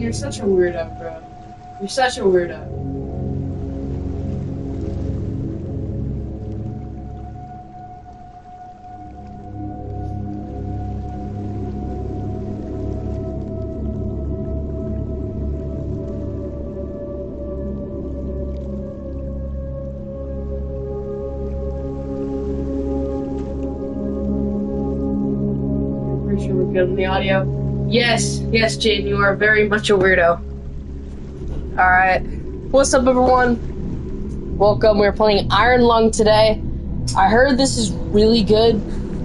you're such a weirdo, bro. You're such a weirdo. Pretty sure we're good on the audio. Yes, Jane, you are very much a weirdo. Alright. What's up, everyone? Welcome. We're playing Iron Lung today. I heard this is really good.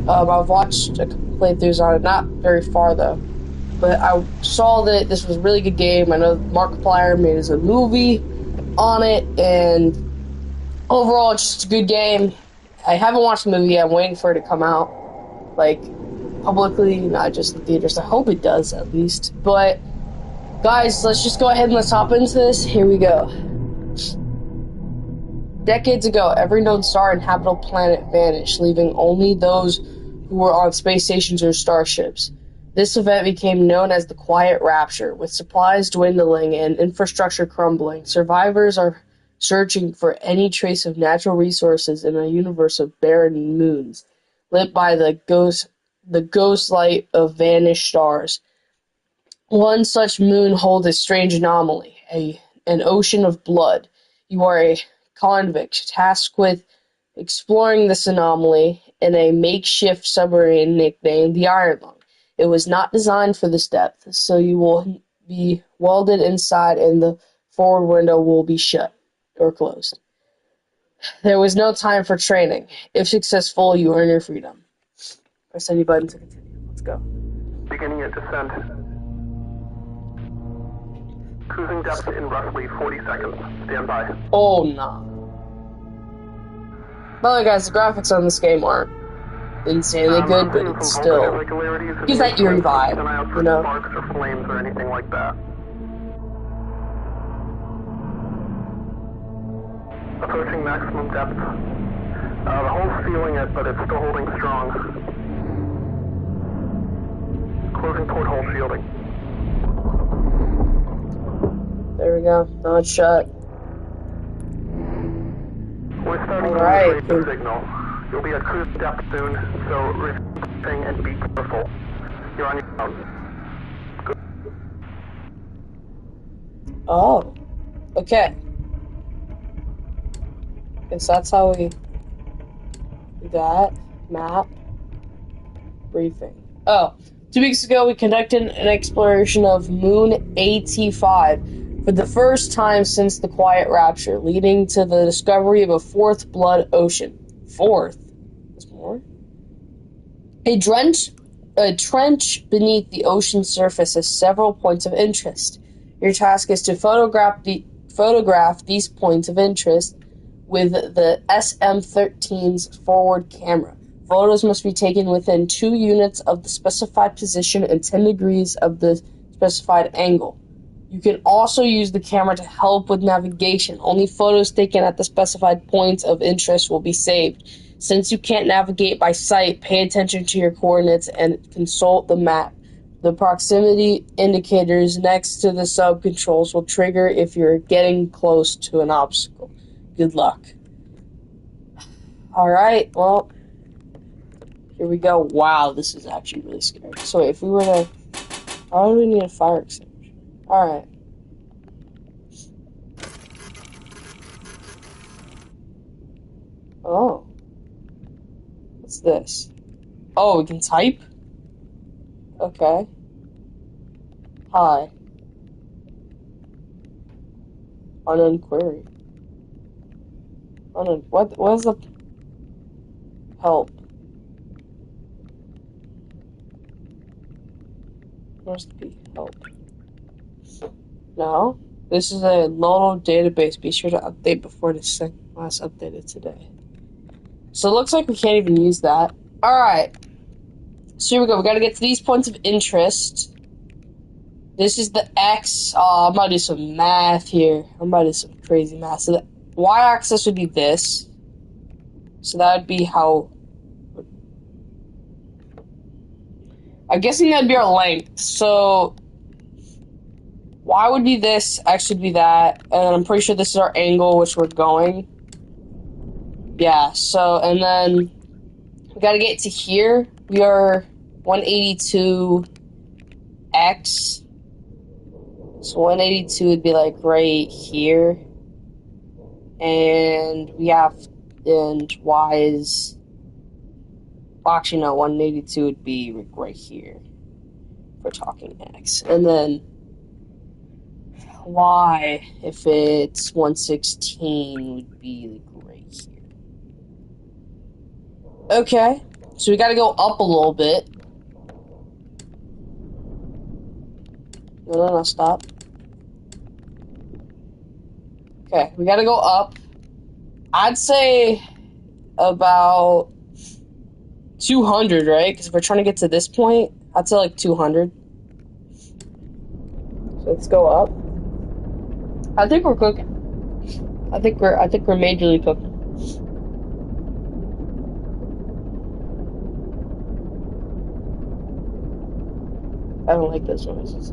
I've watched a couple playthroughs on it, not very far though. But I saw that this was a really good game. I know Markiplier made a movie on it, and overall, it's just a good game. I haven't watched the movie yet. I'm waiting for it to come out, like, publicly, not just in theaters. I hope it does, at least. But guys, let's just go ahead and let's hop into this. Here we go. Decades ago, every known star and habitable planet vanished, leaving only those who were on space stations or starships. This event became known as the Quiet Rapture. With supplies dwindling and infrastructure crumbling, survivors are searching for any trace of natural resources in a universe of barren moons, lit by the ghost light of vanished stars. One such moon holds a strange anomaly, an ocean of blood. You are a convict tasked with exploring this anomaly in a makeshift submarine nicknamed the Iron Lung. It was not designed for this depth, so you will be welded inside and the forward window will be shut or closed. There was no time for training. If successful, you earn your freedom. Press any button to continue. Let's go. Beginning your descent. Cruising depth in roughly 40 seconds. Stand by. Oh, no. By the way, guys, the graphics on this game aren't insanely good, but it's still gives that eerie vibe, you know? Sparks or flames or anything like that. Approaching maximum depth. The hull's feeling it, but it's still holding strong. Closing port hole shielding. There we go. Now it's shut. We're starting to lose the signal. You'll be at cruise depth soon, so refreshing and be careful. You're on your own. Good. Oh. Okay. Guess that's how we do that. Map. Briefing. Oh. 2 weeks ago, we conducted an exploration of Moon AT5 for the first time since the Quiet Rapture, leading to the discovery of a fourth blood ocean. Fourth? There's more? A trench beneath the ocean's surface has several points of interest. Your task is to photograph these points of interest with the SM-13's forward camera. Photos must be taken within 2 units of the specified position and 10 degrees of the specified angle. You can also use the camera to help with navigation. Only photos taken at the specified points of interest will be saved. Since you can't navigate by sight, pay attention to your coordinates and consult the map. The proximity indicators next to the sub-controls will trigger if you're getting close to an obstacle. Good luck. Alright, well, here we go. Wow, this is actually really scary. So if we were to... How do we need a fire extinguisher? Alright. Oh. What's this? Oh, we can type? Okay. Hi. Unknown query. What is the... Help. Where's the P? Help. No. This is a Lono database. Be sure to update before the last updated today. So it looks like we can't even use that. Alright. So here we go. We gotta get to these points of interest. This is the X. Oh, I'm about to do some math here. I'm about to do some crazy math. So the Y-axis would be this. So that would be how... I'm guessing that'd be our length. So Y would be this, X would be that, and I'm pretty sure this is our angle which we're going. Yeah, so, and then we gotta get to here. We are 182x. So 182 would be like right here. And we have, and Y is, well, actually no, 182 would be right here. If we're talking X. And then Y, if it's 116, would be like right here. Okay, so we gotta go up a little bit. No, stop. Okay, we gotta go up. I'd say about 200, right? Because if we're trying to get to this point, I'd say like 200. So let's go up. I think we're cooking. I think we're majorly cooking. I don't like those noises.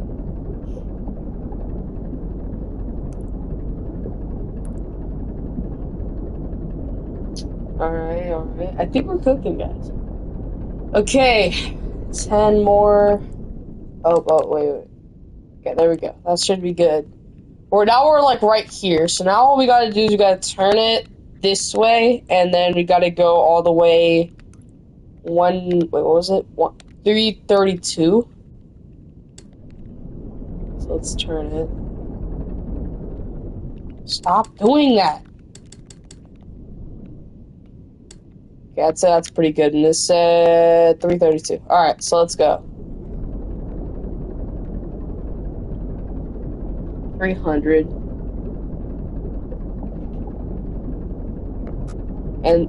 Alright. I think we're cooking, guys. Okay, 10 more. Oh, wait. Okay, there we go. That should be good. Now we're like right here. So now all we gotta do is we gotta turn it this way, and then we gotta go all the way what was it? 332. So let's turn it. Stop doing that. Okay, I'd say that's pretty good. And this said 332. Alright, so let's go. 300. And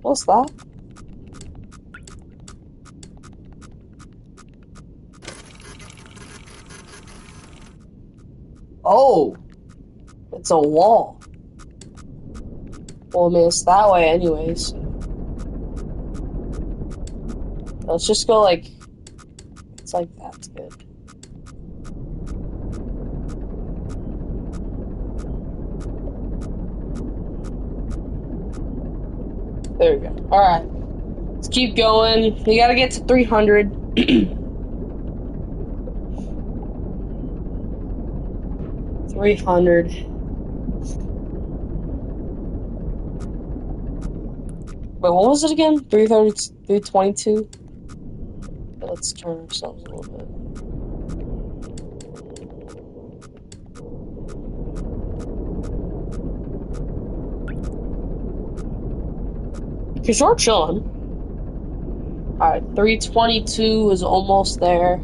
what's that? Oh, it's a wall. Well, I mean, it's that way anyways. Let's just go like, it's like that's good. There we go. Alright. Let's keep going. We gotta get to 300. 300. Wait, what was it again? 330, 322? Let's turn ourselves a little bit. Because we're chilling. Alright, 322 is almost there.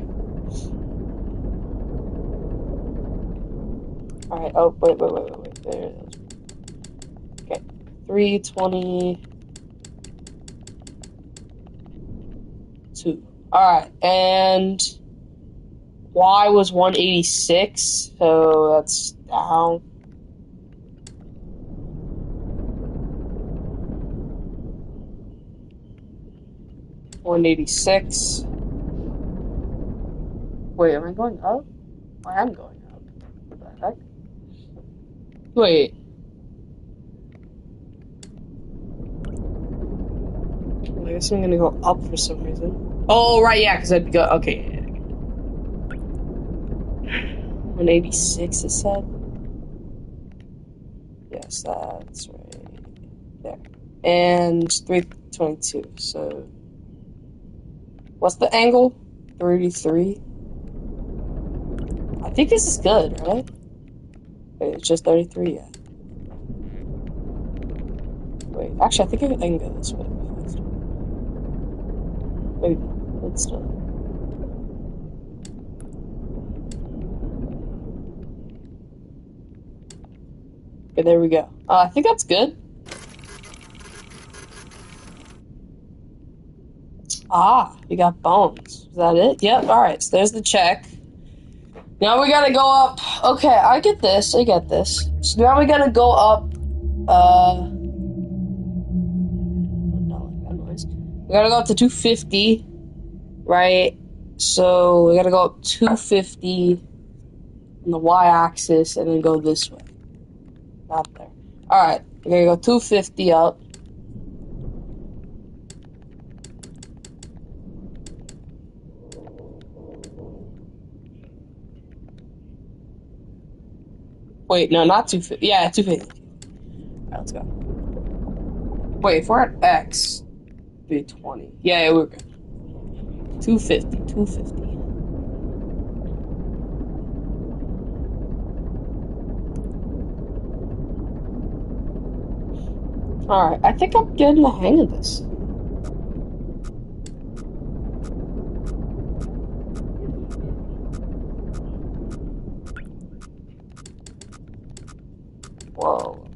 Alright, oh, wait. There it is. Okay, 322. Alright, and Y was 186, so that's down. $186. Wait, am I going up? I am going up. What the heck? Wait. I guess I'm gonna go up for some reason. Oh, right, yeah, because I'd go. Okay. 186, it said? Yes, that's right. There. And 322, so. What's the angle? 33. I think this is good, right? Wait, it's just 33 yet. Wait, actually, I think I can go this way. Wait, let's do it. Okay, there we go. I think that's good. Ah, we got bones. Is that it? Yep, alright, so there's the check. Now we gotta go up. Okay, I get this. So now we gotta go up, We gotta go up to 250, right? So we gotta go up 250 on the y-axis and then go this way. Not there. Alright, we're gonna go 250 up. Wait, no, not 250. Yeah, 250. Alright, let's go. Wait, if we're at X, 320. Yeah, we're good. 250, 250. Alright, I think I'm getting the hang of this. Whoa.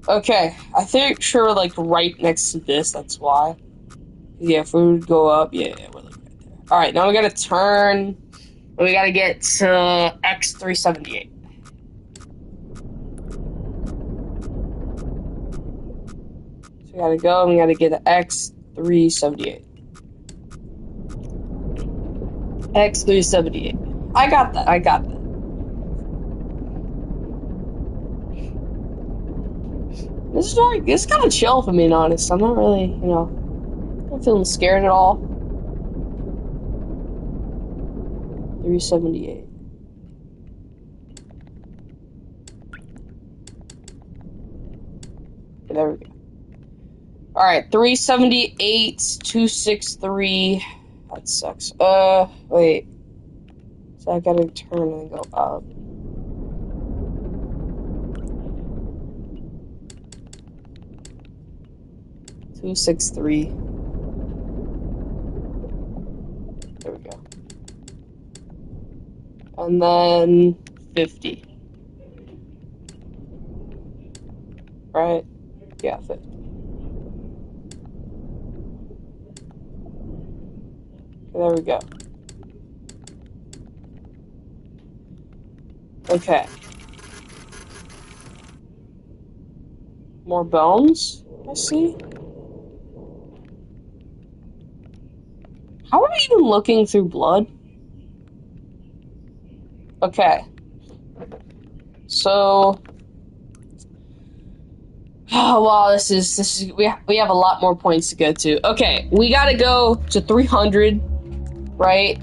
Okay, I think sure we're like right next to this, that's why. Yeah, if we would go up, yeah, we're like right there. Alright, now we gotta turn. We gotta get to X378. So we gotta go and we gotta get to X378. X378. I got that, I got that. This is kind of chill, if I'm being honest. I'm not really, not feeling scared at all. 378. Okay, there we go. Alright, 378, 263. That sucks. Wait. So I gotta turn and go up. Two, 6, 3. There we go. And then 50. Right? Yeah, 50. Okay, there we go. Okay. More bones, I see. How are we even looking through blood? Okay. So, oh wow, this is we have a lot more points to go to. Okay, we gotta go to 300, right?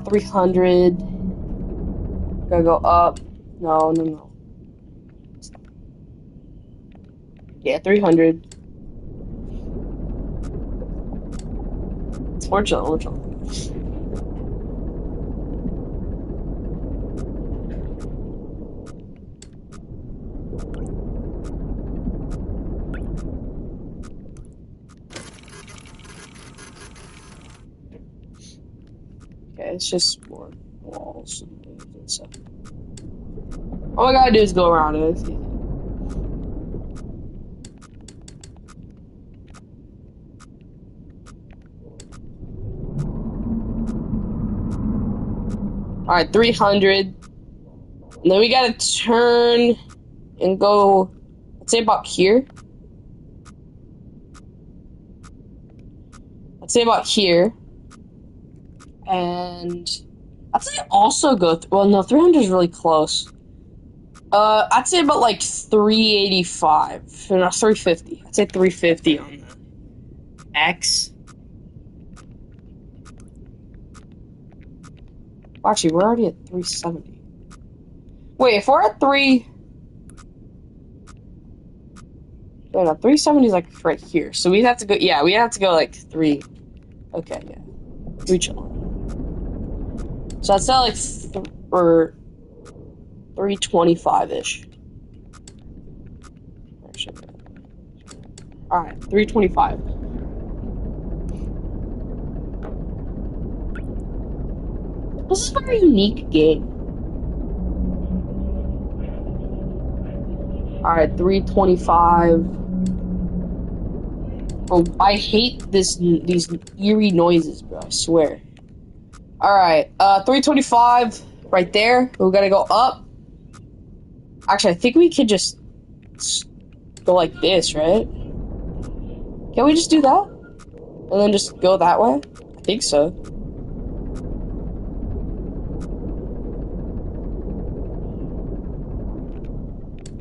300. Gotta go up. No. Yeah, 300. We're chilling. Okay, it's just more walls and stuff. All I gotta do is go around it. Alright, 300. And then we gotta turn and go, let's say about here. Let's say about here. And I'd say also go, well, no, 300 is really close. I'd say about like 385. No, 350. I'd say 350 on the X. Actually, we're already at 370. Wait, if we're at 3... No, 370 is like right here. So we'd have to go, yeah, we have to go like 3. Okay, yeah. 3 chill. So I'd say like 325-ish. Alright, 325. This is a very unique game. Alright, 325. Oh, I hate these eerie noises, bro, I swear. Alright, 325, right there. We gotta go up. Actually, I think we could just go like this, right? Can we just do that? And then just go that way? I think so.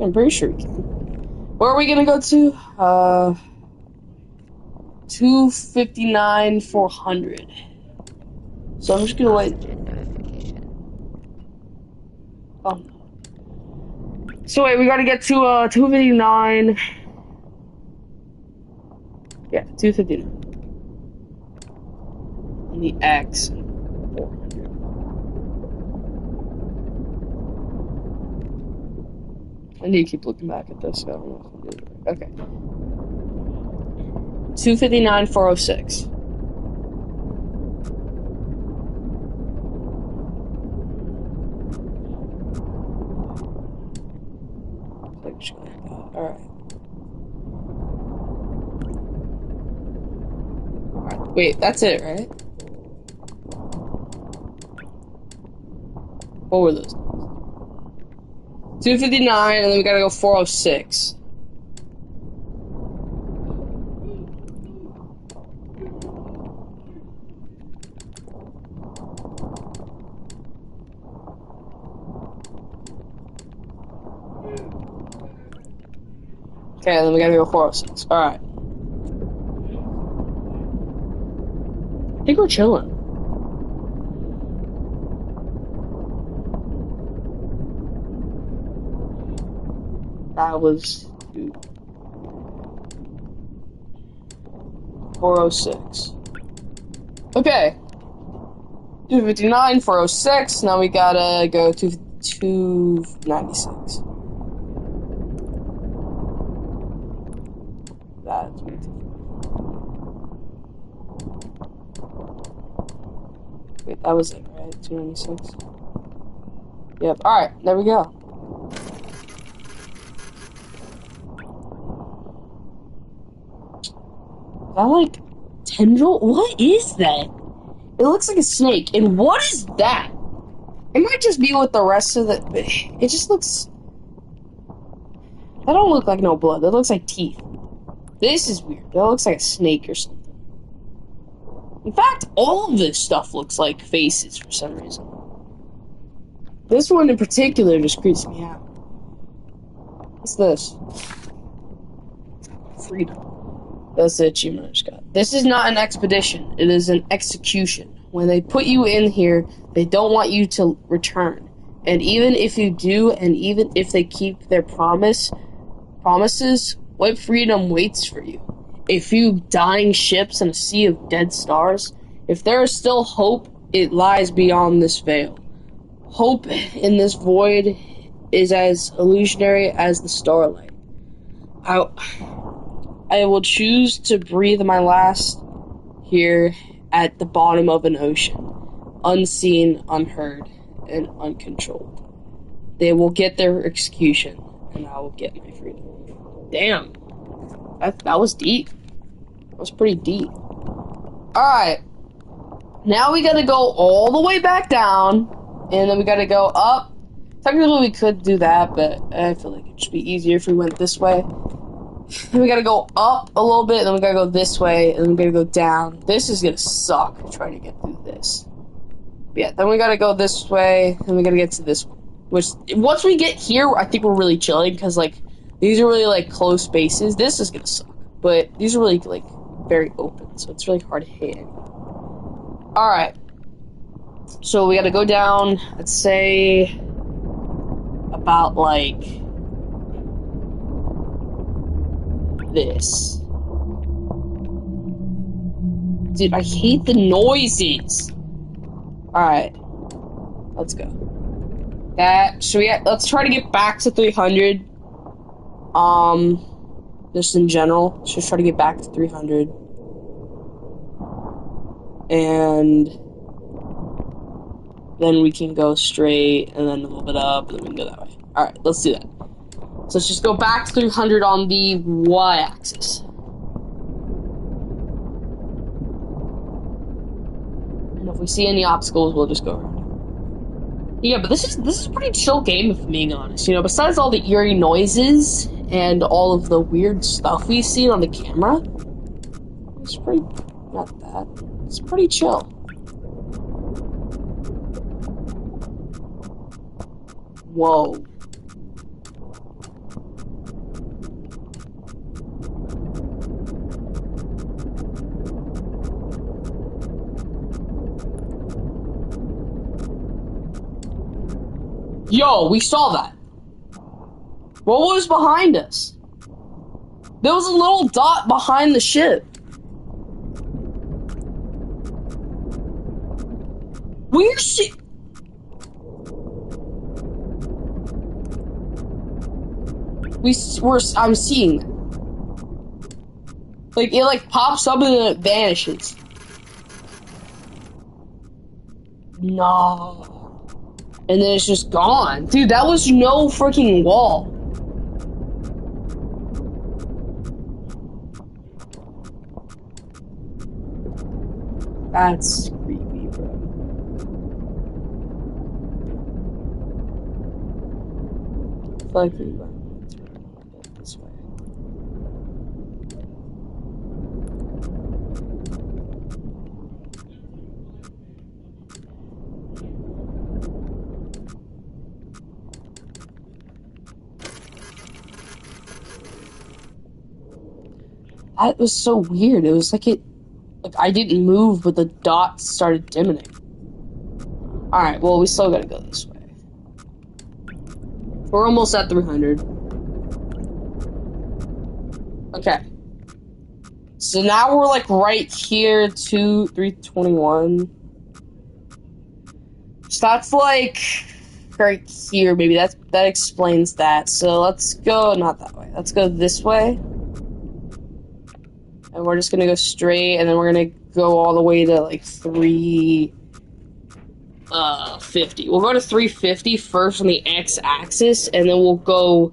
I'm pretty sure we can. Where are we gonna go to? 259, 400. So I'm just gonna wait. Oh. So wait, we gotta get to 259. Yeah, 259. On the X. 400. I need to keep looking back at this. So I don't know if I'm doing it. Okay. 259, 406. Alright. Alright. Wait, that's it, right? What were those? 259, and then we gotta go 406. Okay, then we gotta go 406. Alright. I think we're chilling. That was 406. Okay. 259, 406. Now we gotta go to 296. That's way too far. Wait, that was it, right? 296? Yep. Alright, there we go. Is that like tendril? What is that? It looks like a snake. And what is that? It might just be with the rest of the... It just looks... That don't look like no blood. That looks like teeth. This is weird. That looks like a snake or something. In fact, all of this stuff looks like faces for some reason. This one in particular just creeps me out. What's this? Freedom. That's the achievement I just got. This is not an expedition. It is an execution. When they put you in here, they don't want you to return. And even if you do, and even if they keep their promises, White Freedom waits for you. A few dying ships and a sea of dead stars. If there is still hope, it lies beyond this veil. Hope in this void is as illusionary as the starlight. I will choose to breathe my last here at the bottom of an ocean, unseen, unheard, and uncontrolled. They will get their execution, and I will get my freedom. Damn. That was deep. That was pretty deep. Alright. Now we gotta go all the way back down, and then we gotta go up. Technically we could do that, but I feel like it'd just be easier if we went this way. Then we gotta go up a little bit, then we gotta go this way, and then we gotta go down. This is gonna suck trying to get through this. But yeah, then we gotta go this way, and we gotta get to this one. Which, once we get here, I think we're really chilling, because, like, these are really, like, close spaces. This is gonna suck. But these are really, like, very open, so it's really hard to hit anyone. Alright. So we gotta go down, let's say, about, like... this. Dude, I hate the noises. Alright. Let's go. Let's try to get back to 300. Just in general. Let's just try to get back to 300. And then we can go straight, and then a little bit up, and then we can go that way. Alright, let's do that. So let's just go back to 300 on the y-axis. And if we see any obstacles, we'll just go around. Yeah, but this is a pretty chill game, if I'm being honest. You know, besides all the eerie noises and all of the weird stuff we've seen on the camera, It's pretty, not that. It's pretty chill. Whoa. Yo, we saw that. What was behind us? There was a little dot behind the ship. Weird shit. I'm seeing it. Like, it like pops up and then it vanishes. No. And then it's just gone. Dude, that was no freaking wall. That's creepy, bro. I feel like we went this way. That was so weird. It was like I didn't move, but the dots started dimming. Alright, well, we still gotta go this way. We're almost at 300. Okay. So now we're like right here to 321. So that's like right here, maybe. That explains that. So let's go, not that way. Let's go this way. And we're just gonna go straight, and then we're gonna go all the way to like 350. We'll go to 350 first on the x-axis, and then we'll go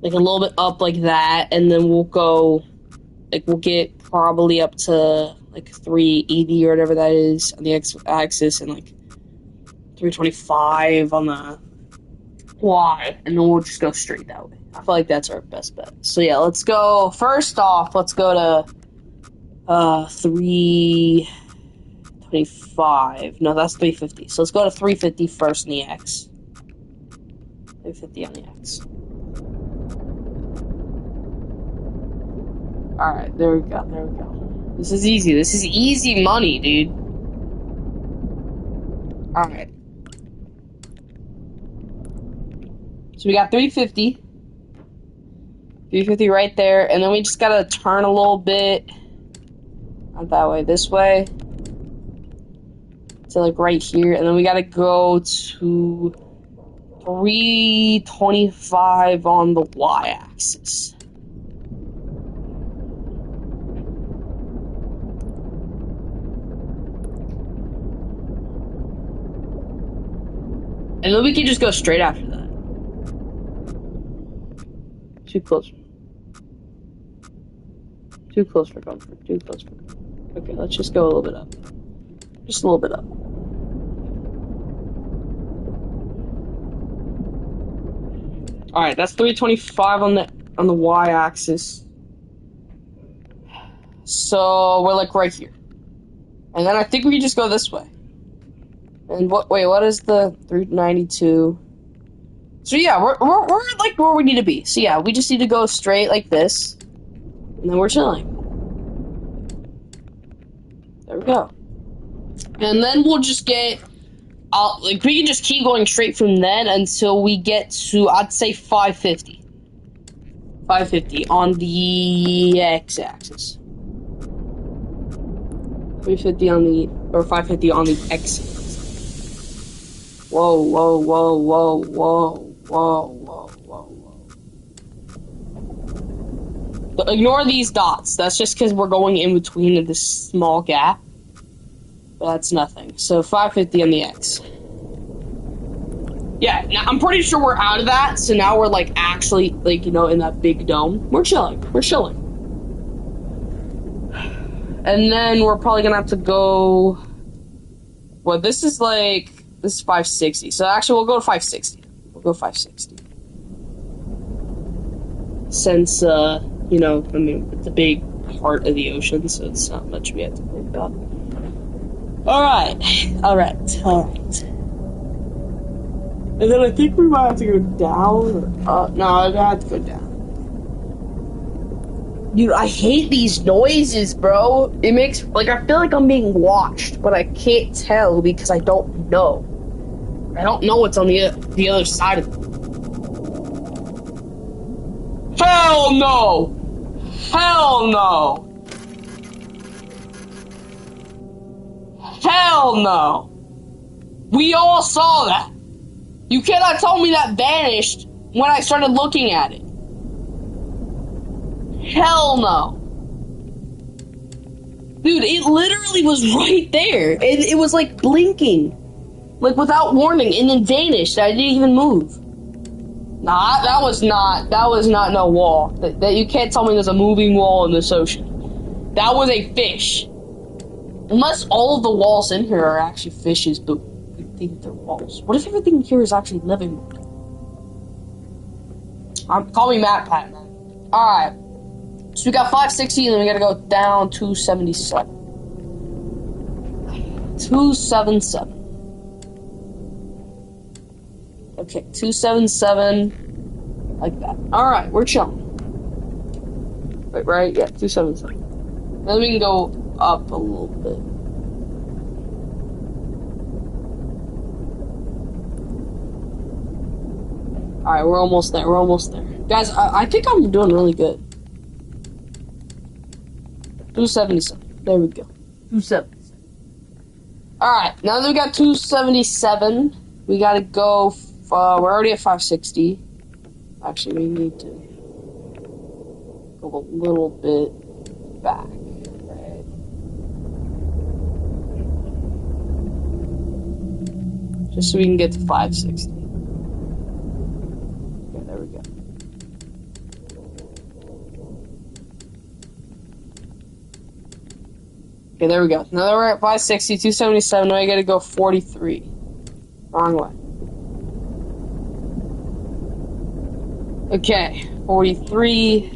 like a little bit up like that, and then we'll go like we'll get probably up to like 380 or whatever that is on the x-axis, and like 325 on the y, and then we'll just go straight that way. I feel like that's our best bet. So yeah, let's go. First off, let's go to 325. No, that's 350. So let's go to 350 first in the X. 350 on the X. Alright, there we go, there we go. This is easy. This is easy money, dude. Alright. So we got 350. 350 right there, and then we just gotta turn a little bit. Not that way, this way. So like right here, and then we gotta go to 325 on the y-axis. And then we can just go straight after that. Too close. Too close for comfort. Too close for comfort. Okay, let's just go a little bit up. Just a little bit up. Alright, that's 325 on the y-axis. So we're like right here. And then I think we can just go this way. And what is the 392? So yeah, we're like where we need to be. So yeah, we just need to go straight like this, and then we're chilling. There we go. And then we'll just get, like we can just keep going straight from then until we get to, I'd say 550. 550 on the x-axis. 350 on the, or 550 on the x-axis. Whoa, whoa, whoa, whoa, whoa. Whoa, whoa, whoa, whoa. But ignore these dots. That's just because we're going in between this small gap. But that's nothing. So 550 on the X. Yeah, now I'm pretty sure we're out of that. So now we're like actually like, you know, in that big dome. We're chilling. We're chilling. And then we're probably gonna have to go. Well, this is 560. So actually we'll go to 560. We'll go 560. Since, you know, I mean, it's a big heart of the ocean, so it's not much we have to worry about. Alright. And then I think we might have to go down or up. No, I have to go down. Dude, I hate these noises, bro. It makes, like, I feel like I'm being watched, but I can't tell because I don't know. I don't know what's on the other side of it. Hell no! Hell no! Hell no! We all saw that. You cannot tell me that vanished when I started looking at it. Hell no. Dude, it literally was right there. It was like blinking. Like without warning, and then vanished. I didn't even move. Nah, that was not no wall. That you can't tell me there's a moving wall in this ocean. That was a fish. Unless all of the walls in here are actually fishes, but we think they're walls. What if everything here is actually living? Call me Matt Pat, man. Alright. So we got 560, and then we gotta go down 277. 277. Okay, 277. Like that. Alright, we're chilling. Wait, right? Yeah, 277. Then we can go up a little bit. Alright, we're almost there. Guys, I think I'm doing really good. 277. There we go. 277. Alright, now that we got 277, we gotta go, we're already at 560. Actually, we need to go a little bit back, right? Just so we can get to 560. Okay, there we go. Okay, there we go. Now that we're at 560, 277, now I gotta go 43. Wrong way. Okay, 43.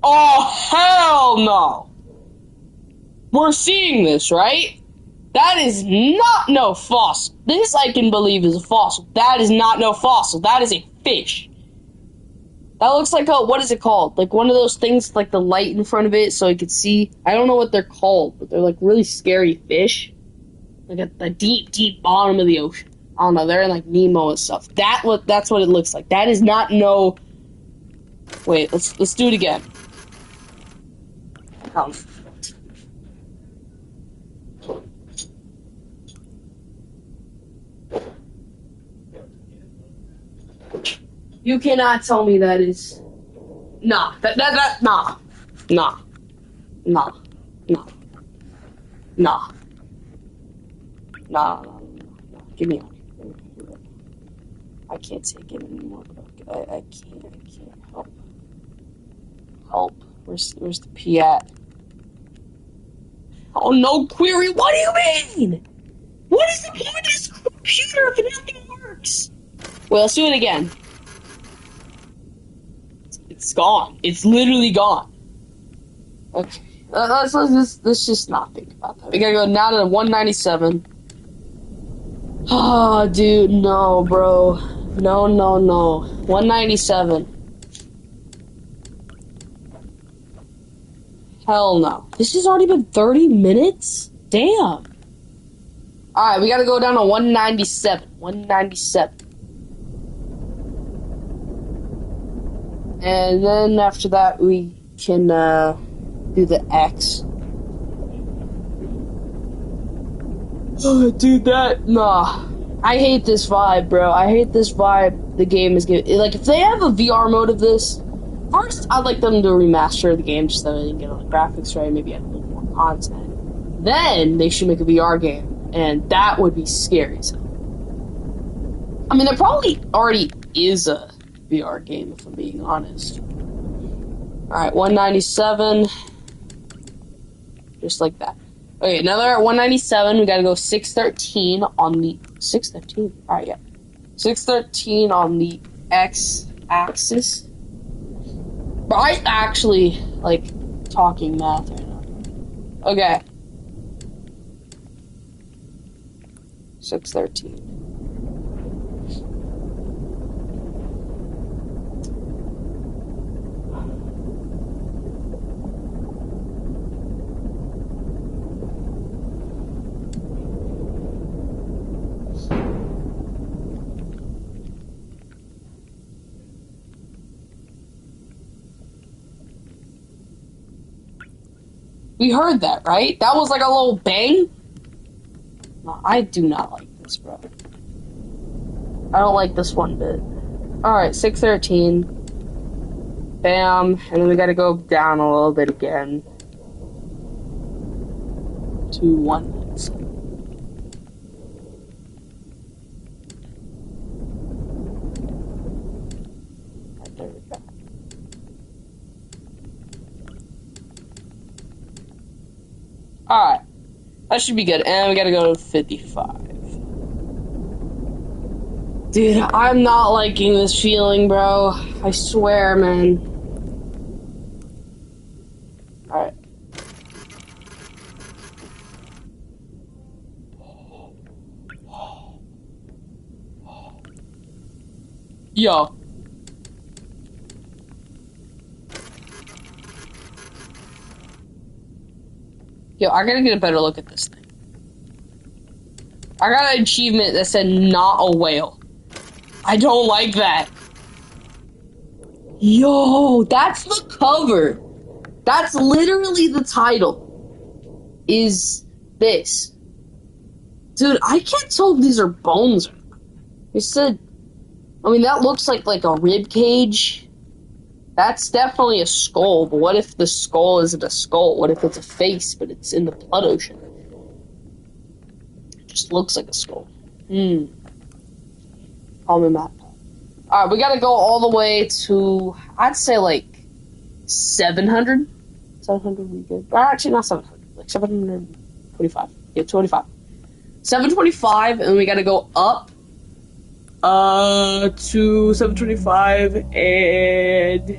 Oh, hell no! We're seeing this, right? That is not no fossil. This I can believe is a fossil. That is not no fossil. That is a fish. That looks like a, what is it called? Like one of those things, like the light in front of it so I could see. I don't know what they're called, but they're like really scary fish. Like at the deep, deep bottom of the ocean. I don't know, they're in like Nemo and stuff. That's what it looks like. That is not no... Wait, let's do it again. You cannot tell me that is... Nah. Nah. Give me out. I can't take it anymore. I can't. Help. Where's the P at? Oh, no query. What do you mean? What is the point of this computer if nothing works? Well, let's do it again. It's gone. It's literally gone. Okay. Let's just not think about that. We gotta go now to 197. Oh, dude, no, bro. No. 197. Hell no. This has already been 30 minutes? Damn. Alright, we gotta go down to 197. 197. And then after that, we can do the X. Oh, dude, nah. I hate this vibe, bro. I hate this vibe the game is giving. Like, if they have a VR mode of this, first, I'd like them to remaster the game just so they can get all the graphics right, maybe add a little more content. Then, they should make a VR game, and that would be scary. So, I mean, there probably already is a VR game, if I'm being honest. Alright, 197. Just like that. Okay, another 197. We gotta go 613 on the 613. All right, yeah, 613 on the x-axis. But I actually like talking math right now. Okay, 613. We heard that, right? That was like a little bang. No, I do not like this, bro. I don't like this one bit. Alright, 613. Bam. And then we gotta go down a little bit again. To 197. Right, there we go. Alright. That should be good. And we gotta go to 55. Dude, I'm not liking this feeling, bro. I swear, man. Alright. Yo. Yo, I gotta get a better look at this thing. I got an achievement that said not a whale. I don't like that. Yo, that's the cover. That's literally the title. Is this. Dude, I can't tell if these are bones. They said, I mean, that looks like a rib cage. That's definitely a skull, but what if the skull isn't a skull? What if it's a face, but it's in the blood ocean? It just looks like a skull. Call me Matt. Alright, we gotta go all the way to, I'd say like 700. 700 would be good. Actually, not 700. Like 725. Yeah, 25. 725, and we gotta go up to 725, and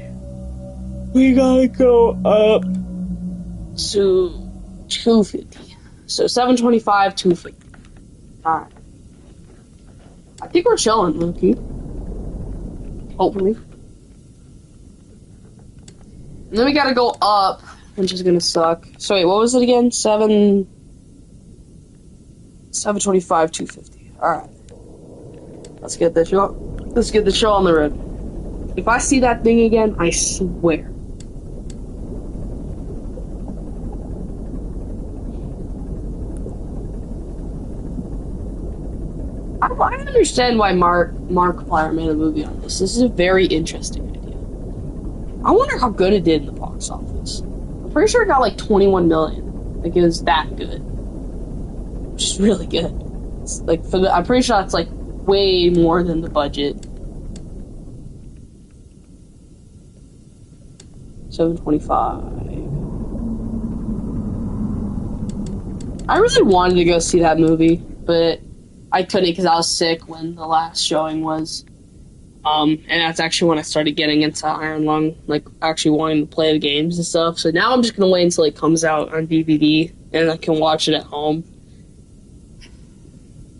we gotta go up to 250. So 725, 250. Alright. I think we're chilling, Loki. Hopefully. And then we gotta go up, which is gonna suck. So wait, what was it again? 725, 250. Alright. Let's get this show. Let's get the show on the road. If I see that thing again, I swear. I understand why Markiplier made a movie on this. This is a very interesting idea. I wonder how good it did in the box office. I'm pretty sure it got like 21 million. Like, it was that good. Which is really good. It's like, I'm pretty sure that's like way more than the budget. 725. I really wanted to go see that movie, but I couldn't because I was sick when the last showing was. And that's actually when I started getting into Iron Lung, like actually wanting to play the games and stuff. So now I'm just gonna wait until it comes out on DVD and I can watch it at home.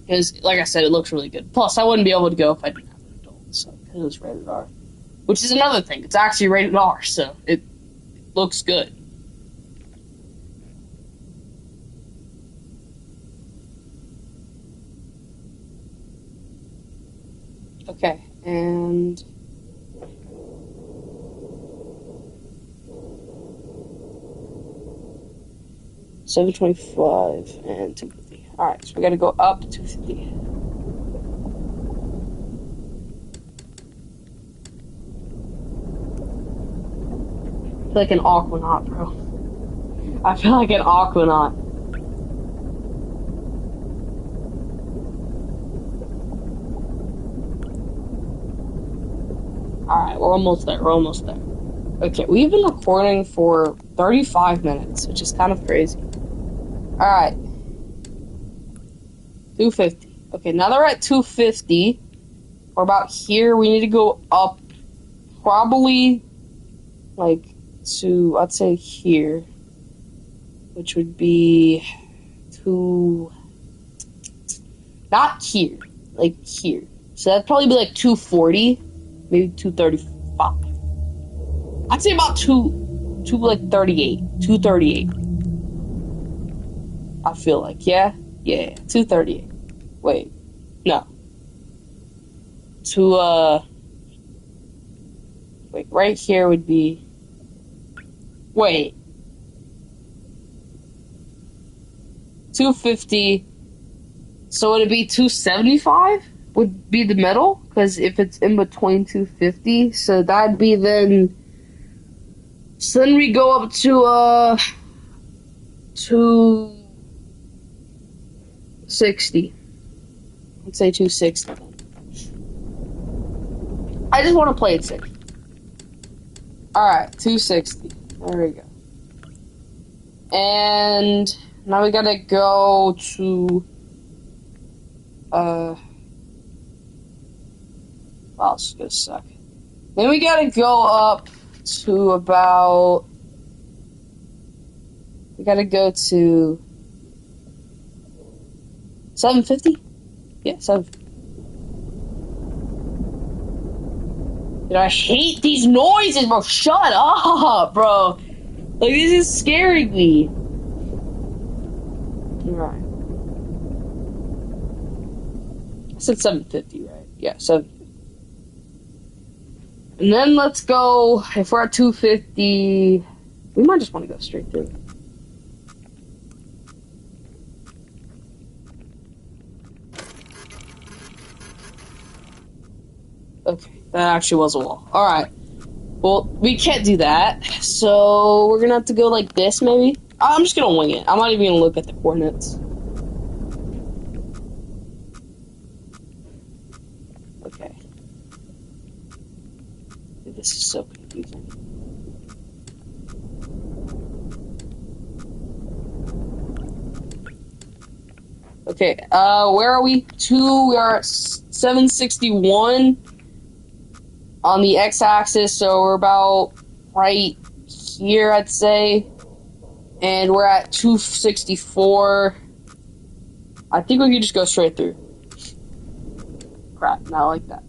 Because, like I said, it looks really good. Plus, I wouldn't be able to go if I didn't have an adult, so because it was rated R. Which is another thing. It's actually rated R, so it looks good. Okay, and 725 and 250. Alright, so we gotta go up 250. I feel like an Aquanaut, bro. I feel like an Aquanaut. Alright, we're almost there, Okay, we've been recording for 35 minutes, which is kind of crazy. Alright. 250. Okay, now that we're at 250, we're about here. We need to go up probably like to, I'd say here, which would be to, not here, like here. So that'd probably be like 240, maybe 235. I'd say about 238, 238. I feel like, yeah, 238. Wait, no. Wait, right here would be, wait. 250, so would it be 275? Would be the middle? Because if it's in between 250, so that'd be then, so then we go up to, 260. Let's say 260 then. I just want to play it safe. Alright, 260. There we go. And now we gotta go to, wow, this is gonna suck. Then we gotta go up to about, we gotta go to 750? Yeah, 750. Dude, I hate these noises, bro. Shut up, bro. Like, this is scaring me. Alright. I said 750, right? Yeah, 750. And then let's go, if we're at 250, we might just want to go straight through. Okay, that actually was a wall. Alright. Well, we can't do that, so we're gonna have to go like this, maybe? I'm just gonna wing it. I'm not even gonna look at the coordinates. Okay. This is so confusing. Okay, where are we? We are at 761 on the x-axis, so we're about right here, I'd say. And we're at 264. I think we could just go straight through. Crap, not like that.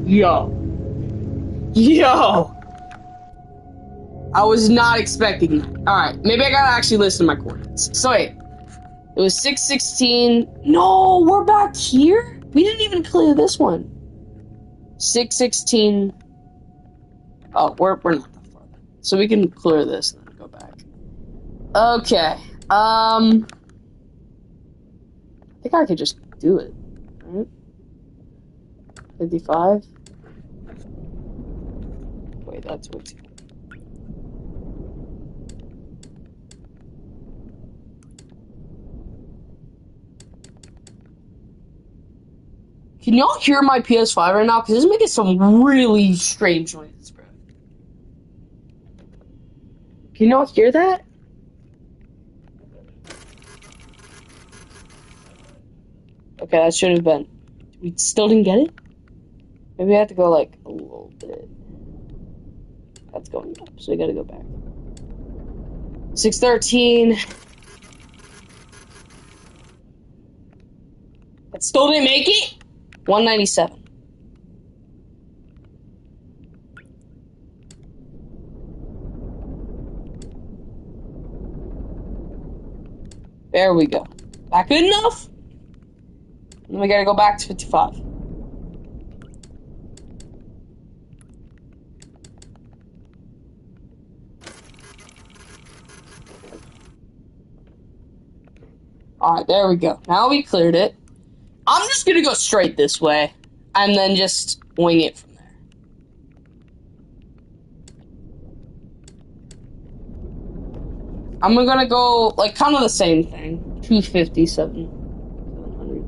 Yo. I was not expecting that. Alright, maybe I gotta actually listen to my coordinates. So wait. It was 616. No, we're back here? We didn't even clear this one. 616. Oh, we're not that far. So we can clear this and then go back. Okay. I think I could just do it. Right? 55. Wait, that's way too. Can y'all hear my PS5 right now? Because this is making some really strange noises, bro. Can y'all hear that? Okay, that should have been. We still didn't get it? Maybe we have to go like a little bit. That's going up, so we gotta go back. 613. That still didn't make it? 197. There we go. That good enough? And then we gotta go back to 55. Alright, there we go. Now we cleared it. I'm just gonna go straight this way, and then just wing it from there. I'm gonna go, like, kind of the same thing. 257. 700.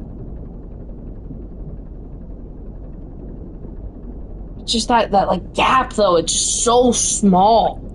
just that like gap though, it's just so small.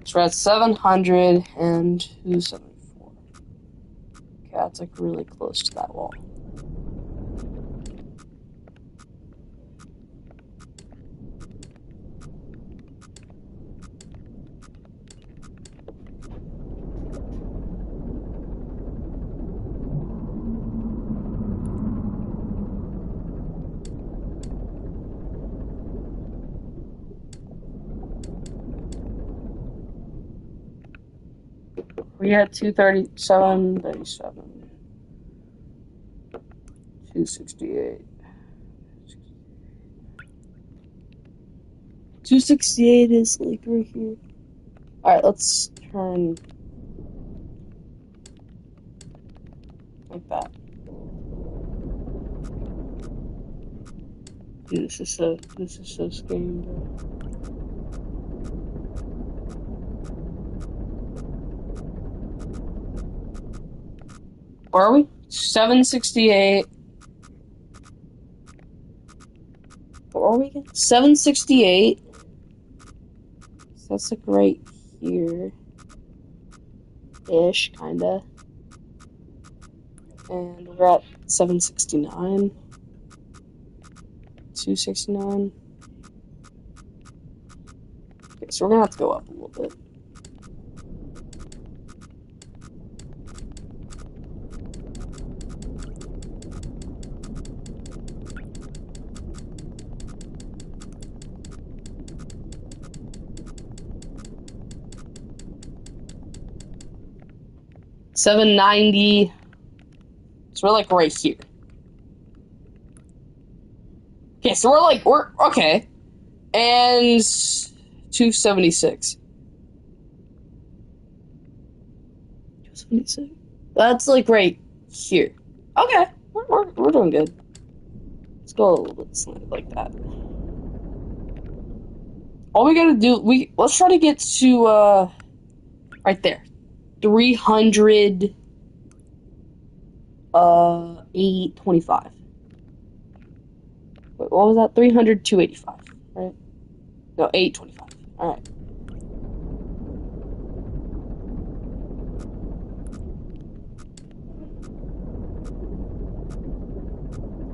So we're at 700 and 274. Okay, that's like really close to that wall. We had 237, 37, 268. 268 is like right here. Alright, let's turn like that. Dude, this is so scary, bro. Where are we? 768. Where are we again? 768. So that's like right here. Ish, kinda. And we're at 769. 269. Okay, so we're gonna have to go up a little bit. $790. So we're like right here. Okay, so we're okay. And 276. 276. That's like right here. Okay, we're doing good. Let's go a little bit slanted like that. All we gotta do, let's try to get to right there. 300 825. Wait, what was that? 300 285, right? No, 825. Alright.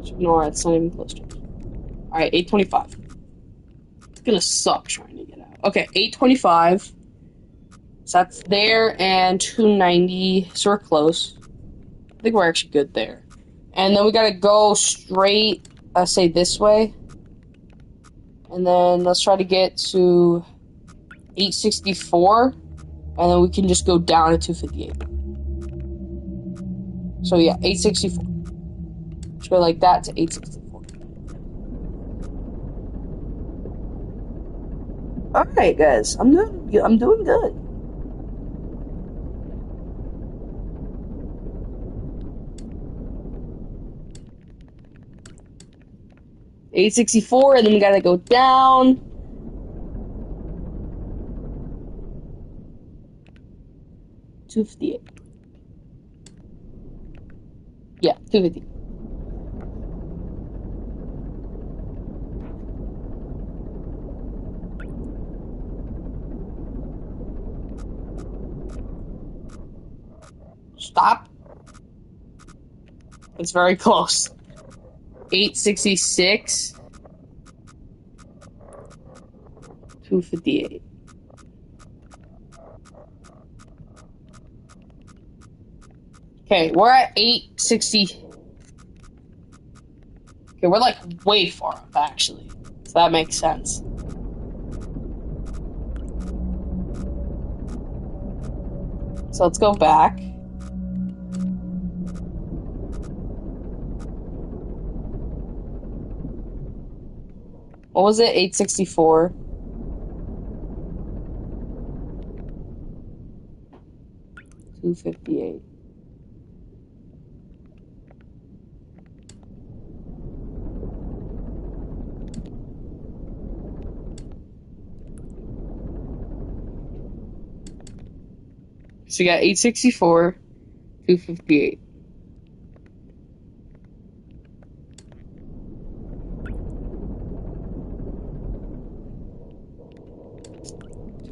Ignore it, it's not even close to it. Alright, 825. It's gonna suck trying to get out. Okay, 825. So that's there and 290. So we're close. I think we're actually good there. And then we gotta go straight, say this way. And then let's try to get to 864. And then we can just go down to 258. So yeah, 864. Let's go like that to 864. Alright guys, I'm doing good. $864, and then we gotta go down. $258. Yeah, $250. Stop. It's very close. 866. 258. Okay, we're at 860. Okay, we're like way far up actually. So that makes sense. So let's go back. What was it? 864. 258. So you got 864, 258.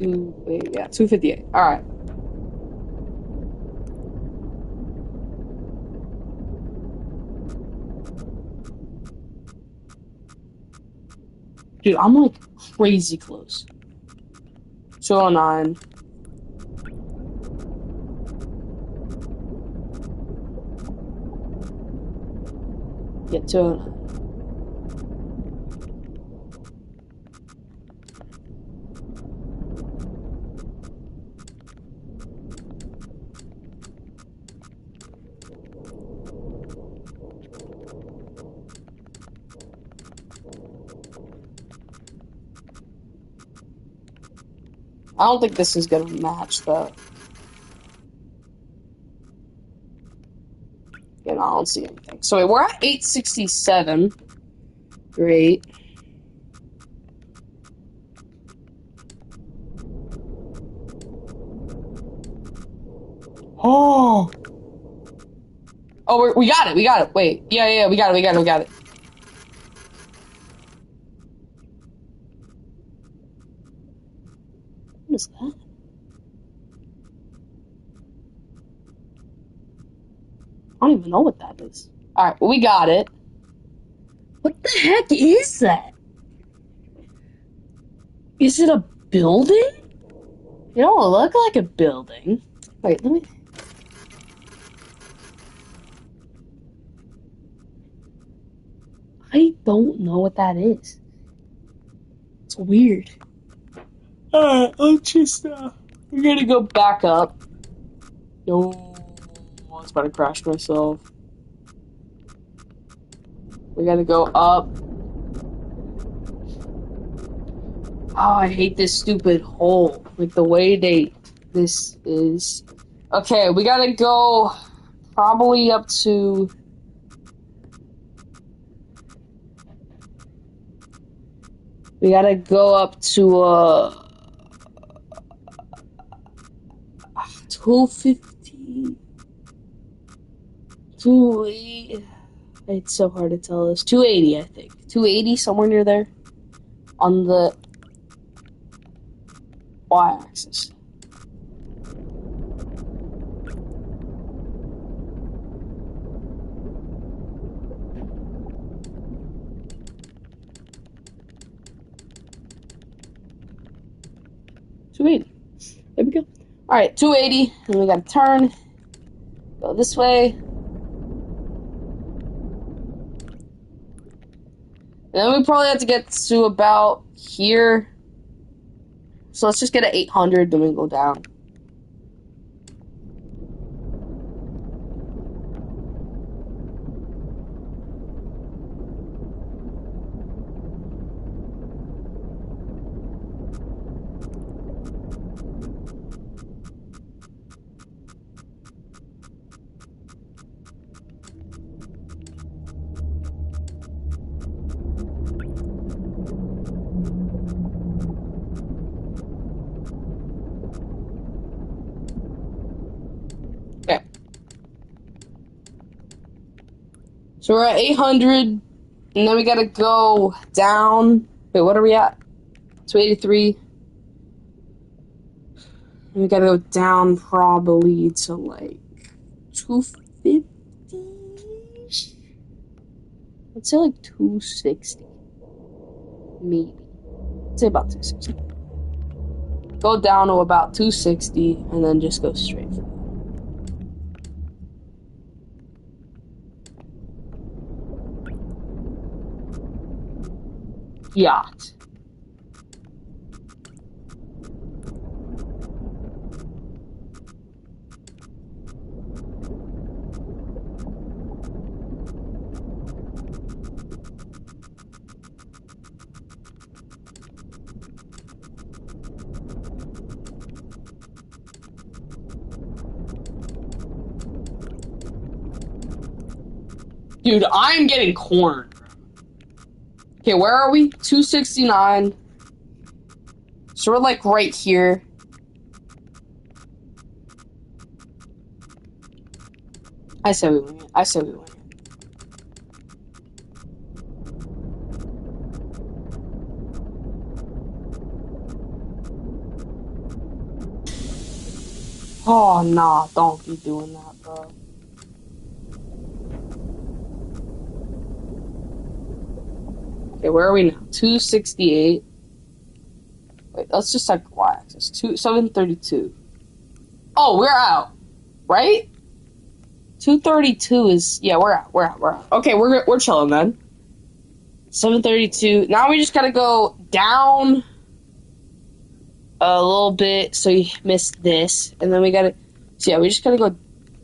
Yeah, 258. All right. Dude, I'm like crazy close. 209. Yeah, 209. I don't think this is gonna match though. You know, I don't see anything. So we're at 867. Great. Oh. Oh, we got it. We got it. Wait. Yeah. We got it. We got it. What is that? I don't even know what that is. All right, well, we got it. What the heck is that? Is it a building? It don't look like a building. Wait, let me. I don't know what that is. It's weird. Alright, let's just, we're gonna go back up. No, I was about to crash myself. We gotta go up. Oh, I hate this stupid hole. Like, the way this is. Okay, we gotta go probably up to... We gotta go up to, 250. 280. It's so hard to tell this. 280, I think. 280, somewhere near there. On the y-axis. There we go. Alright, 280, and we gotta turn. Go this way. And then we probably have to get to about here. So let's just get an 800, then we go down. Okay. So we're at 800, and then we gotta go down. Wait, what are we at? 283. And we gotta go down probably to like 250. Let's say like 260. Maybe. Let's say about 260. Go down to about 260 and then just go straight for it. Yacht. Dude, I'm getting cornered. Okay, where are we? 269. So we're like right here. I said we win. I said we win. Oh, nah, don't be doing that, bro. Okay, where are we now? 268. Wait, let's just type y-axis. 732. Oh, we're out, right? 232 is, yeah, we're out. Okay, we're chilling then. 732. Now we just gotta go down a little bit, so you missed this, and then we gotta. So yeah, we just gotta go.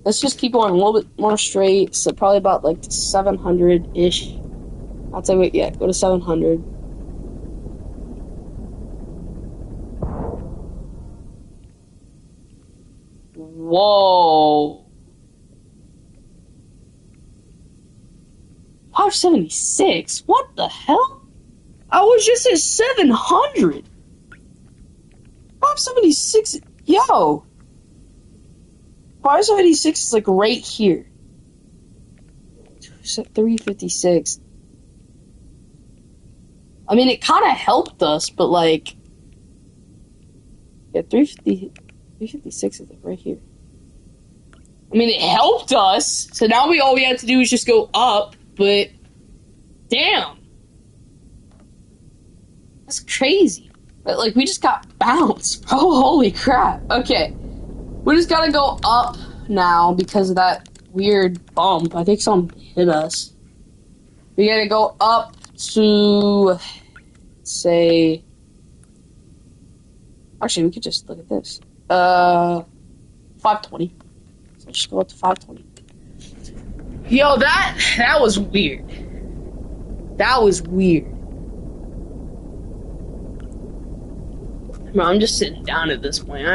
Let's just keep going a little bit more straight. So probably about like 700 ish. I'll say wait, yeah, go to 700. Whoa. 576. What the hell? I was just at 700. 576. Yo. 576 is like right here. 356. I mean, it kind of helped us, but like, yeah, 356 is like right here. I mean, it helped us. So now all we had to do is just go up, but damn. That's crazy. But like, we just got bounced, bro. Holy crap. Okay. We just gotta go up now because of that weird bump. I think something hit us. We gotta go up to, say, actually, we could just look at this. 520. So let's just go up to 520. Yo, that was weird. That was weird. Bro, I'm just sitting down at this point.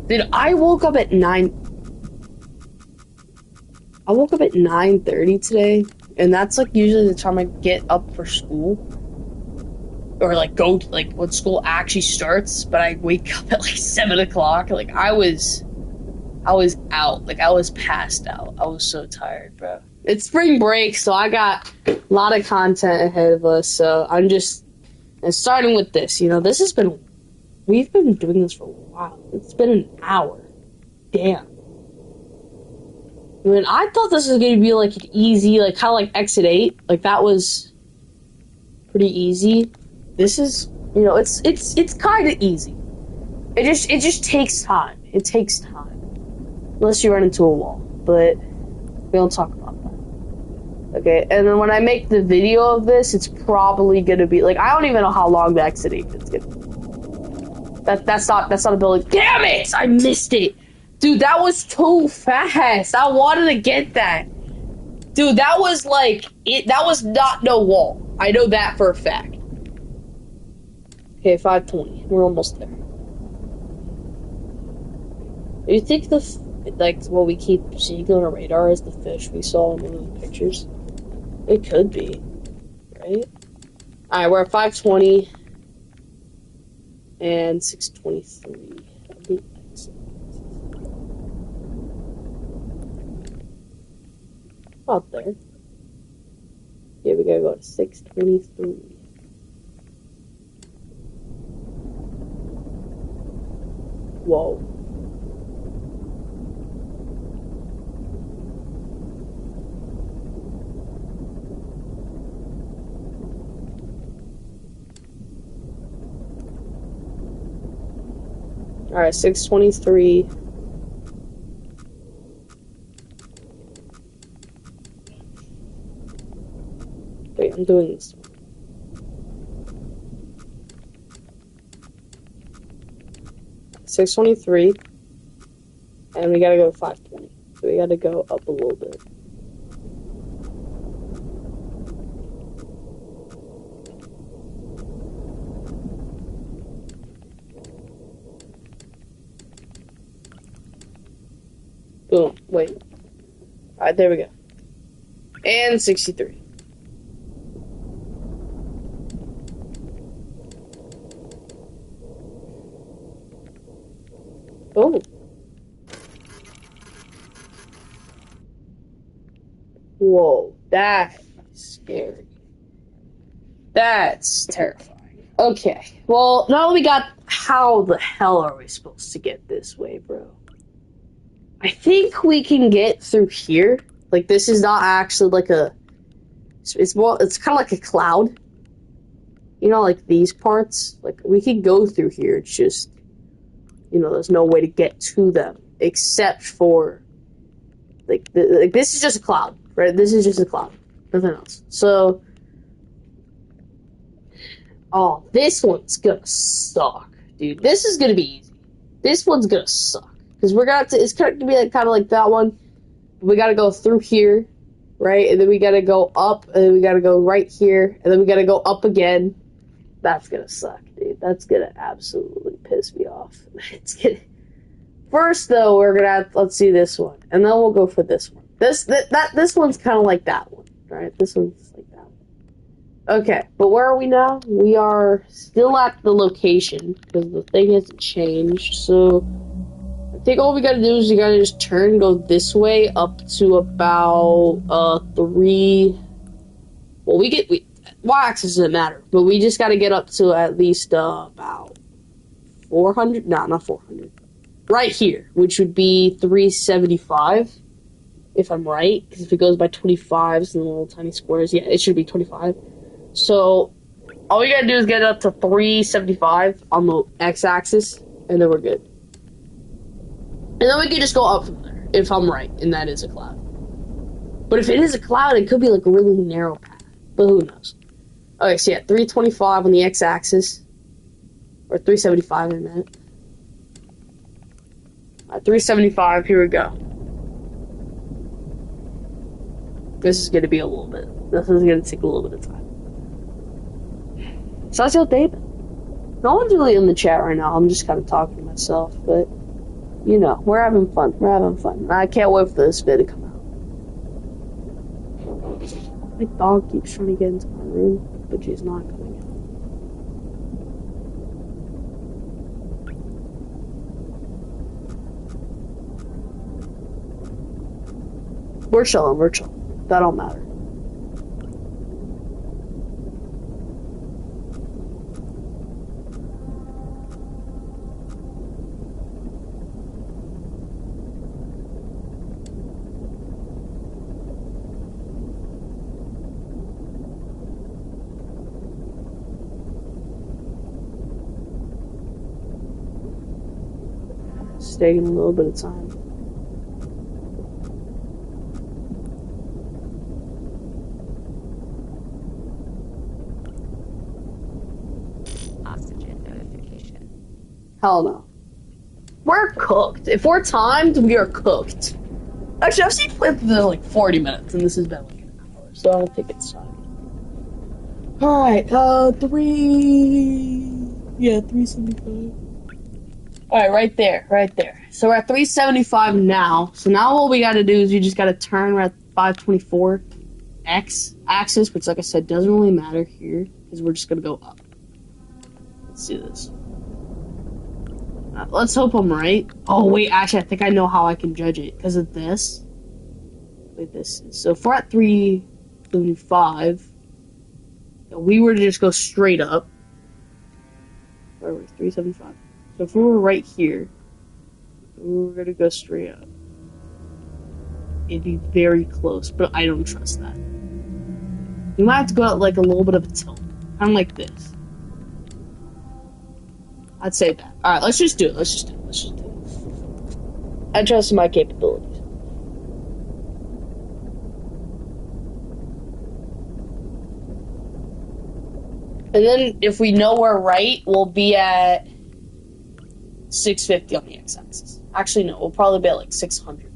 Dude, I woke up at 9:30 today, and that's like usually the time I get up for school. Or like go like when school actually starts, but I wake up at like 7 o'clock. Like I was out. Like I was passed out. I was so tired, bro. It's spring break, so I got a lot of content ahead of us. So I'm just starting with this. You know, we've been doing this for a while. It's been an hour. Damn. I mean, I thought this was gonna be like an easy, like kind of like Exit 8. Like that was pretty easy. This is, you know, it's kind of easy. It just takes time. It takes time. Unless you run into a wall, but we don't talk about that. Okay, and then when I make the video of this, it's probably gonna be like, I don't even know how long the Exit 8 is gonna be. That's not a building. Damn it! I missed it! Dude, that was too fast. I wanted to get that. Dude, that was like that was not no wall. I know that for a fact. Okay, 520. We're almost there. Do you think what we keep seeing on our radar is the fish we saw in one of the pictures? It could be, right? Alright, we're at 520 and 623. About there. Yeah, we gotta go to 623. Whoa. Alright, 623. Wait, I'm doing this one. 623. And we gotta go to 520. So we gotta go up a little bit. Boom. Wait. Alright, there we go. And 63. Oh. Whoa, that's scary. That's terrifying. Okay, well, now that we got, how the hell are we supposed to get this way, bro? I think we can get through here. Like, this is not actually like a, it's more, it's kind of like a cloud. You know, like these parts, like we can go through here. It's just, you know, there's no way to get to them except for, like this is just a cloud, right? This is just a cloud, nothing else. So, oh, this one's gonna suck, dude. This is gonna be easy. This one's gonna suck because we're gonna. It's gonna be like, kind of like that one. We gotta go through here, right? And then we gotta go up, and then we gotta go right here, and then we gotta go up again. That's gonna suck, dude. That's gonna absolutely piss me off. It's gonna. First, though, we're gonna have, let's see this one, and then we'll go for this one. This one's kind of like that one, right? This one's like that one. Okay, but where are we now? We are still at the location because the thing hasn't changed. So I think all we gotta do is you gotta just turn, go this way up to about 3. Well, y-axis doesn't matter, but we just gotta get up to at least about 400. No, not 400. Right here, which would be 375, if I'm right. Because if it goes by 25s and the little tiny squares, yeah, it should be 25. So all we gotta do is get up to 375 on the x-axis, and then we're good. And then we can just go up from there, if I'm right, and that is a cloud. But if it is a cloud, it could be like a really narrow path. But who knows? Okay, so yeah, 325 on the x-axis. Or 375 in a minute. 375, here we go. This is going to be a little bit. This is going to take a little bit of time. So how's your day been? No one's really in the chat right now. I'm just kind of talking to myself, but, you know, we're having fun. We're having fun. I can't wait for this video to come out. My dog keeps trying to get into my room, but she's not coming in. We're chilling, we're chilling. That don't matter. It's taking a little bit of time. Hell no. We're cooked. If we're timed, we are cooked. Actually, I've seen Flip for like 40 minutes, and this has been like an hour, so I don't think it's timed. Alright, 375. Alright, right there, right there. So we're at 375 now. So now what we gotta do is you just gotta turn. We're at 524 x-axis, which, like I said, doesn't really matter here, because we're just gonna go up. Let's do this. Let's hope I'm right. Oh, wait, actually, I think I know how I can judge it. Because of this. Wait, this is... So if we're at 375, we were to just go straight up. Where were we? 375. So if we were right here, we were going to go straight up. It'd be very close, but I don't trust that. You might have to go at, like, a little bit of a tilt. Kind of like this. I'd say that. Alright, let's just do it. Let's just do it. I trust in my capabilities. And then, if we know we're right, we'll be at 650 on the x-axis. Actually, no. We'll probably be at, like, 600 on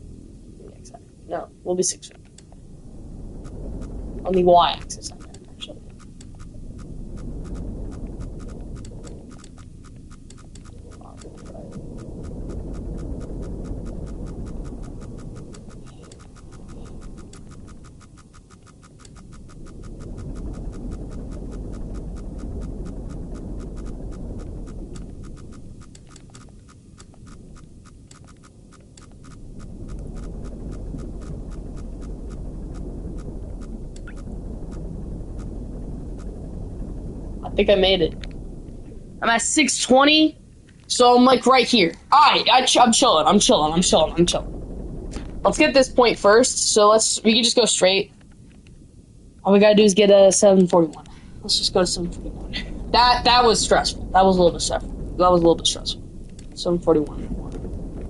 the x-axis. No, we'll be 650. On the y-axis, I meant, actually. think I made it. I'm at 620, so I'm like right here. Alright, I'm chilling. Let's get this point first. So we can just go straight. All we gotta do is get a 741. Let's just go to 741. That was stressful. That was a little bit stressful. 741.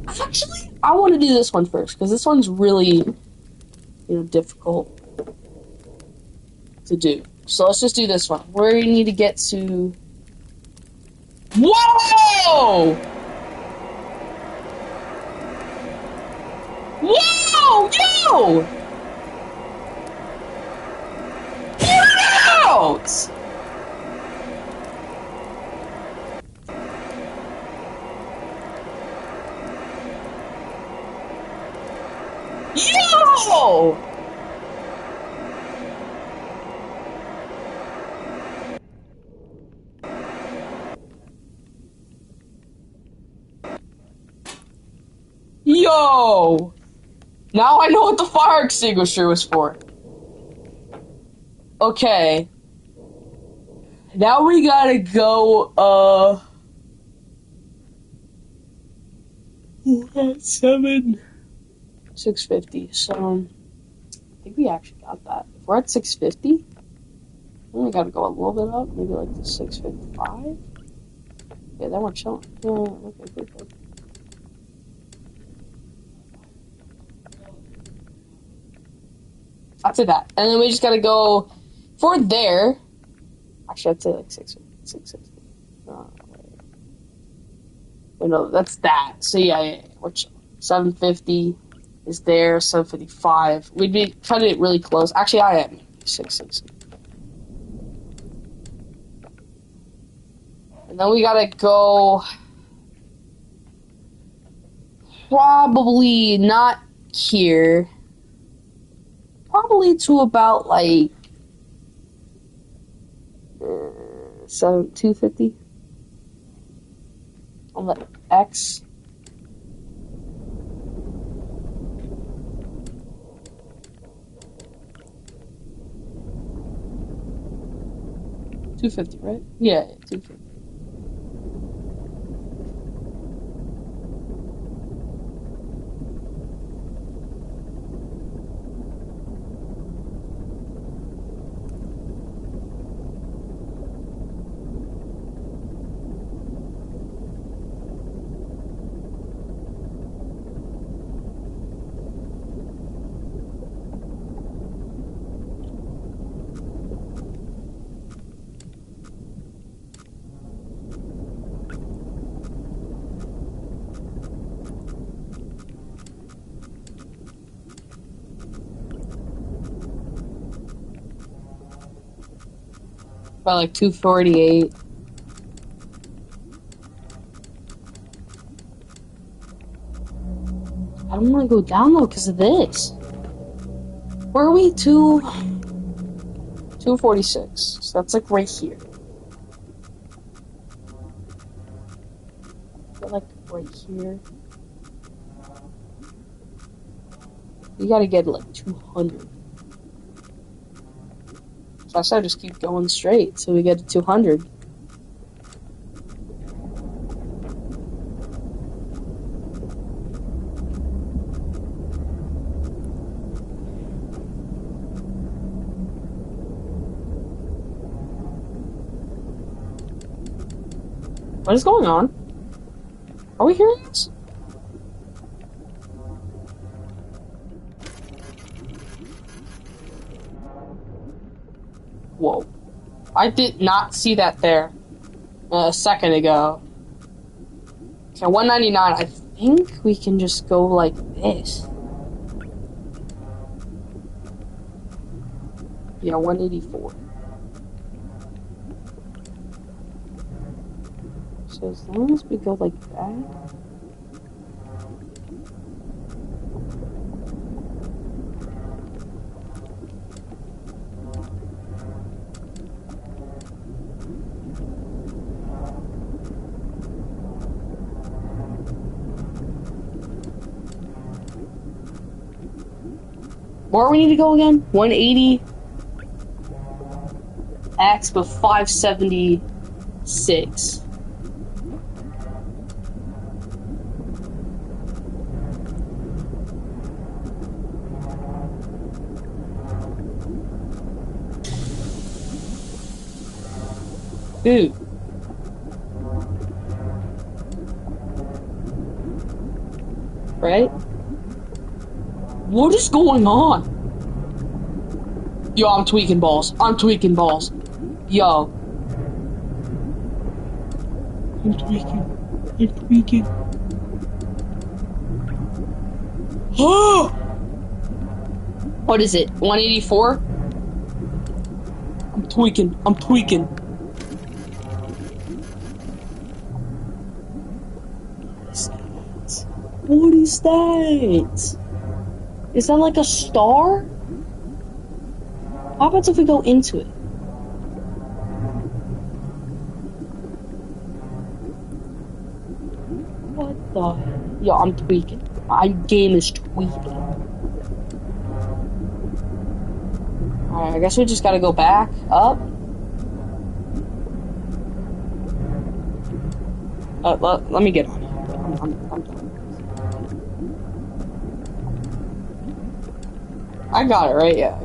Actually, I want to do this one first because this one's really, difficult to do. So let's just do this one. We need to get to. Whoa! Whoa! Yo! Out! Yo! Yo! Now I know what the fire extinguisher was for. Okay. Now we gotta go, 650. So, I think we actually got that. If we're at 650, we gotta go a little bit up, maybe like to 655. Yeah, that one's chilling. Yeah, okay, good. After that, and then we just gotta go for there. Actually, I'd say like 660. Wait, no, that's that. So yeah, we're chilling. 750 is there. 755. We'd be cutting it really close. Actually, I am 660. And then we gotta go. Probably not here. Probably to about like 250 on the X. $250, right? Yeah, $250. About like 248. I don't want to go down though because of this. Where are we? 246. So that's like right here. Like right here. You gotta get like 200. So I said just keep going straight till we get to 200. What is going on? Are we hearing this? Whoa. I did not see that there a second ago. Okay, 199. I think we can just go like this. Yeah, 184. So as long as we go like that. Where we need to go again? 180 X. X, but 576. Dude. Right? What is going on? Yo, I'm tweaking balls. I'm tweaking balls. Yo. I'm tweaking. I'm tweaking. Oh! What is it? 184? I'm tweaking. I'm tweaking. What is that? Is that like a star? How about if we go into it? What the? Yo, I'm tweaking. My game is tweaking. Alright, I guess we just gotta go back up. Let me get on it. I'm done. I got it, right? Yeah.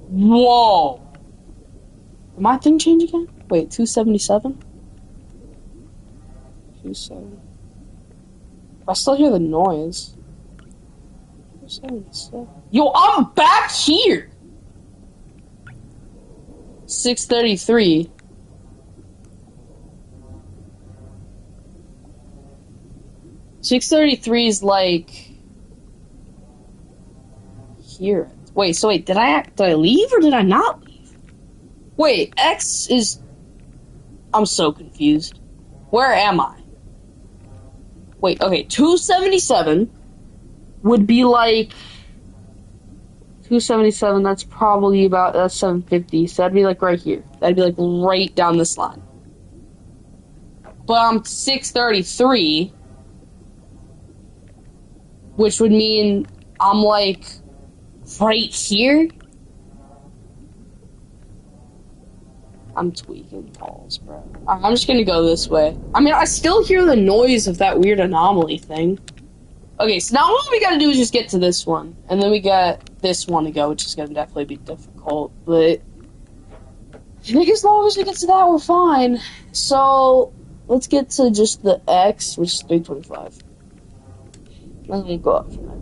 Whoa! Did my thing change again? Wait, 277? 27. I still hear the noise. 277. Yo, I'm back here! 633. .633 is like here. Wait, so wait, did I leave or did I not leave? Wait, X is... I'm so confused. Where am I? Wait, okay, 277 would be like... 277, that's probably about... That's 750, so that'd be like right here. That'd be like right down this line. But I'm 633, which would mean I'm like... right here? I'm tweaking balls, bro. I'm just gonna go this way. I mean, I still hear the noise of that weird anomaly thing. Okay, so now what we gotta do is just get to this one. And then we got this one to go, which is gonna definitely be difficult. But I think as long as we get to that, we're fine. So, let's get to just the X, which is 325. And then we'll go up from there.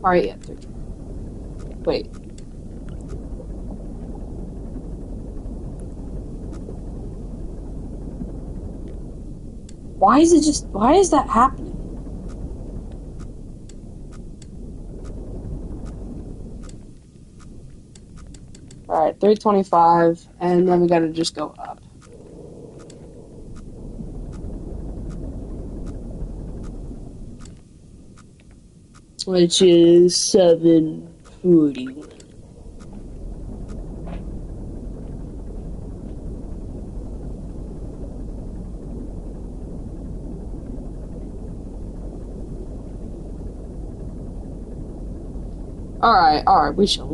Alright, yeah, 325. Wait. Why is that happening? Alright, 325, and then we gotta just go up. Which is 741. Alright, we chill.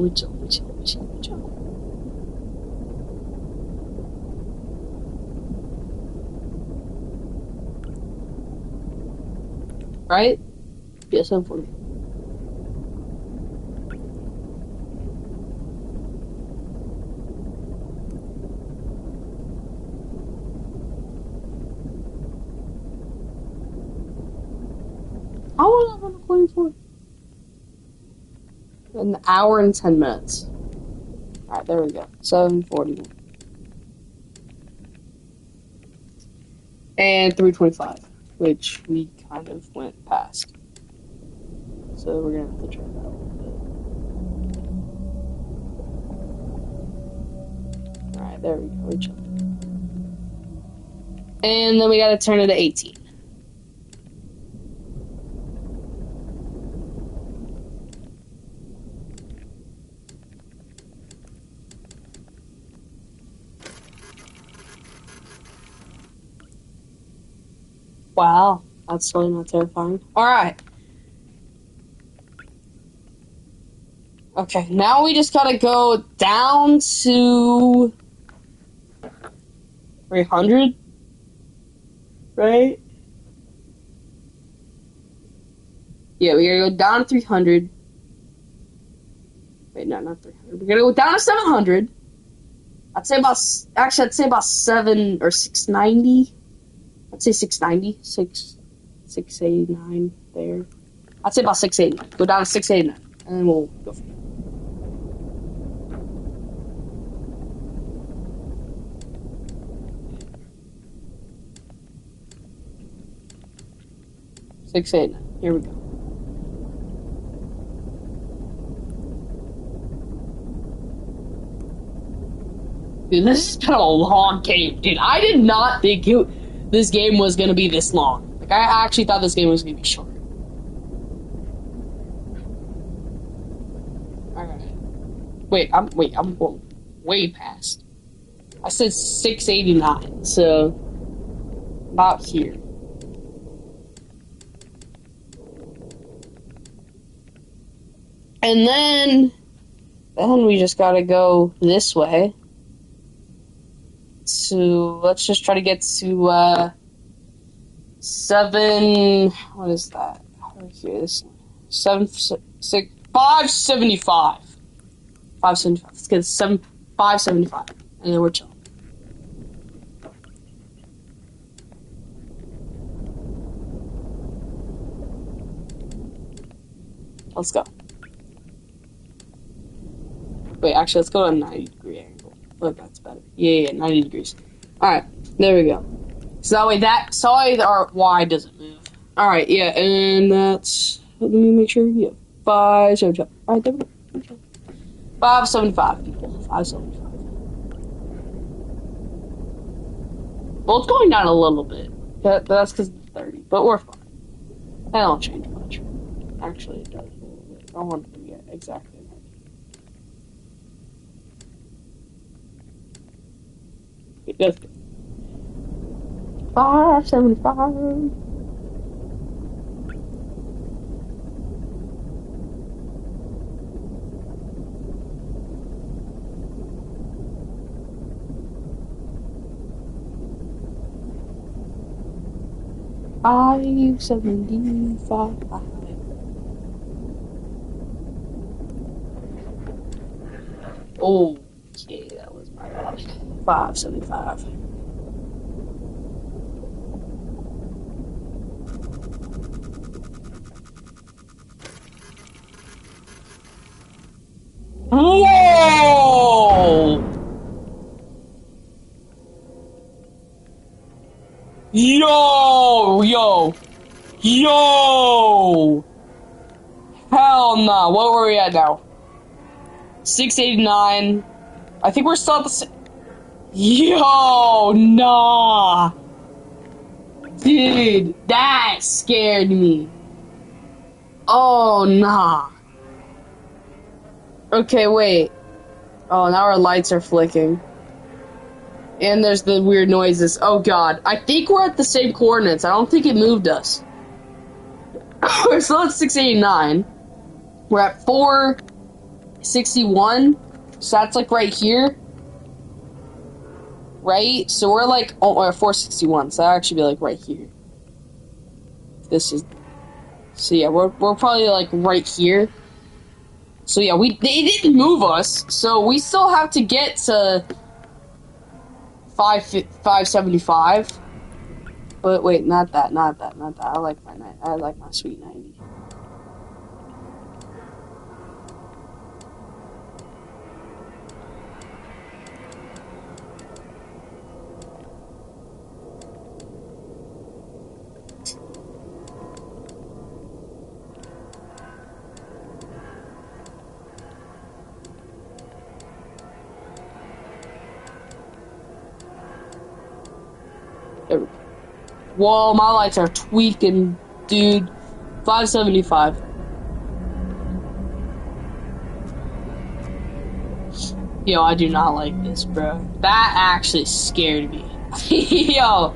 Right? Yeah, 740. How long am I recording for? An hour and 10 minutes. Alright, there we go. 741. And 325, which we kind of went past. So we're gonna have to turn that a little bit. Alright, there we go. We jumped. And then we gotta turn it to 18. Wow, that's really not terrifying. Alright. Okay, now we just gotta go down to 300, right? Yeah, we gotta go down to 300. Wait, no, not 300. We gotta go down to 700. I'd say about 7 or 690. I'd say 690, 689 there. I'd say about 680. Go down to 689, and then we'll go from there. Here we go. Dude, this has been a long game, dude. I did not think this game was gonna be this long. Like, I actually thought this game was gonna be short. Alright. I'm going way past. I said 689, so about here. And then we just gotta go this way. Let's just try to get to what is that? Here, this 575. 575. Let's get 575, and then we're chilling. Let's go. Wait, actually, let's go to a 90-degree angle. Look, that's better. Yeah, 90 degrees. Alright, there we go. So that way our Y doesn't move. Alright, yeah, and that's, let me make sure, yeah, 575. Alright, there we go. Okay. 575, people. 575. Well, it's going down a little bit. That's because of the 30, but we're fine. That don't change much. Actually, it does a little bit. I don't want to forget exactly. It does. 575. Oh, okay, that was my bad. 575. Whoa! Yo! Hell nah. What were we at now? 689. I think we're still at the same. Yo, nah. Dude, that scared me. Oh, nah. Okay, wait. Oh, now our lights are flicking. And there's the weird noises. Oh, God. I think we're at the same coordinates. I don't think it moved us. We're still at 689. We're at 461. So that's like right here. Right? So we're like, oh, we're 461. So that'll actually be like right here. This is. So yeah, we're probably like right here. So yeah, they didn't move us. So we still have to get to 575. But wait, not that. I like my sweet 90. Whoa, my lights are tweaking, dude. 575. Yo, I do not like this, bro. That actually scared me. Yo.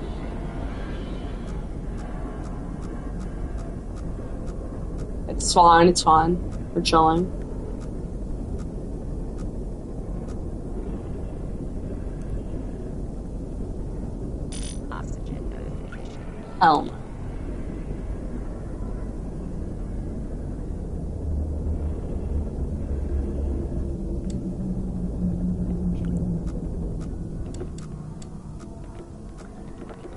It's fine, it's fine. We're chilling. Hell no.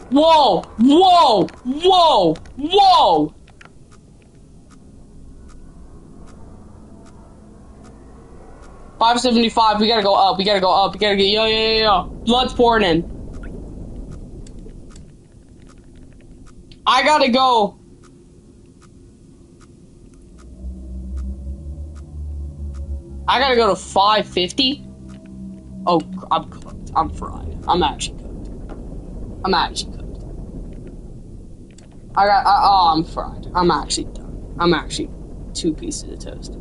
Whoa! Whoa! Whoa! Whoa! $575. We gotta go up. We gotta go up. We gotta get yo. Blood's pouring in. I gotta go. I gotta go to 550. Oh, I'm cooked. I'm fried. I'm actually cooked. I'm actually cooked. I'm fried. I'm actually done. I'm actually 2 pieces of toast.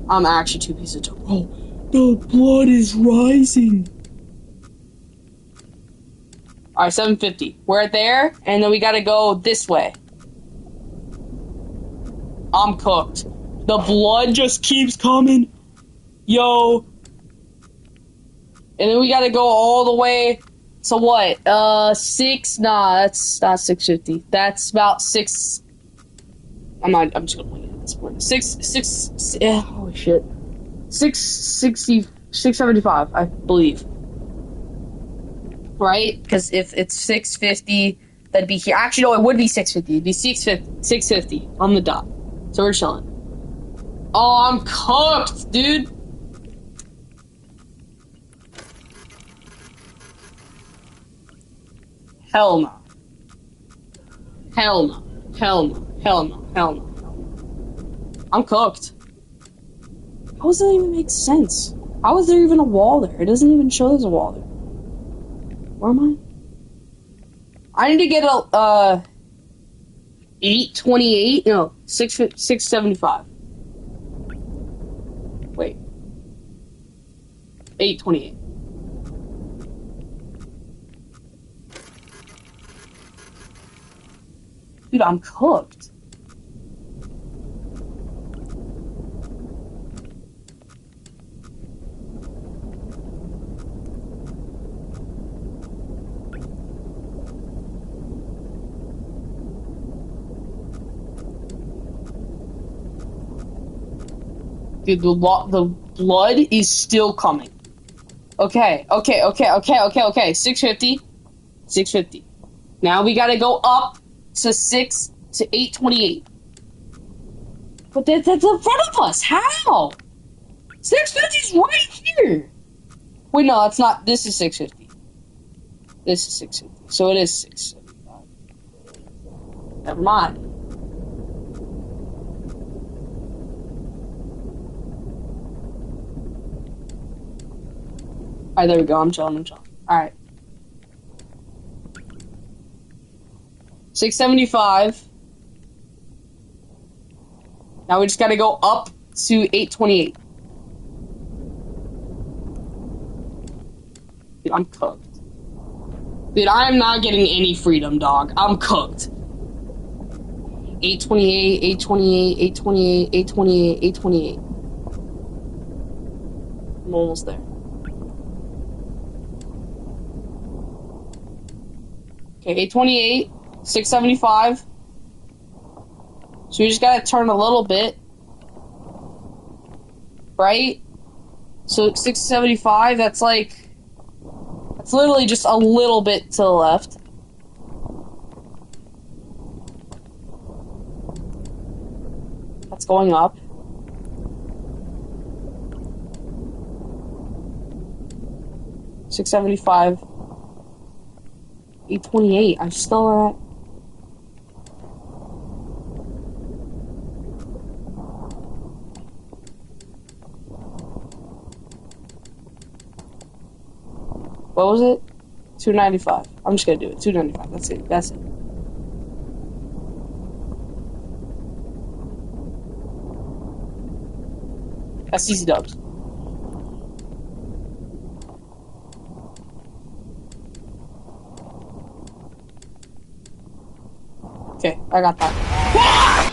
I'm actually 2 pieces of toast. Oh, the blood is rising. Alright, 750. We're there, and then we gotta go this way. I'm cooked. The blood just keeps coming. Yo. And then we gotta go all the way to what? 6? Nah, that's not 650. That's about 6. I'm just gonna wing it at this point. 6, holy shit. 660, 675, I believe. Right? Because if it's 650, that'd be here. Actually, no, it would be 650. It'd be 650 on the dot. So we're chilling. Oh, I'm cooked, dude. Hell no. Hell no. Hell no. Hell no. Hell no. I'm cooked. How does that even make sense? How is there even a wall there? It doesn't even show there's a wall there. Where am I? I need to get a 828. No, 675. Wait. 828. Dude, I'm cooked. Dude, the blood is still coming. Okay. 650. 650. Now we gotta go up to 828. But that's in front of us. How? 650's right here. Wait, no, that's not. This is 650. This is 650. So it is 675. Never mind. Alright, there we go. I'm chilling. Alright. 675. Now we just gotta go up to 828. Dude, I'm cooked. Dude, I am not getting any freedom, dog. I'm cooked. 828, 828, 828, 828, 828. I'm almost there. Okay, 828, 675. So we just gotta turn a little bit. Right? So 675, that's literally just a little bit to the left. That's going up. $675. 828. I'm still at. What was it? 295. I'm just gonna do it. 295. That's it. That's it. That's easy dubs. Okay, I got that.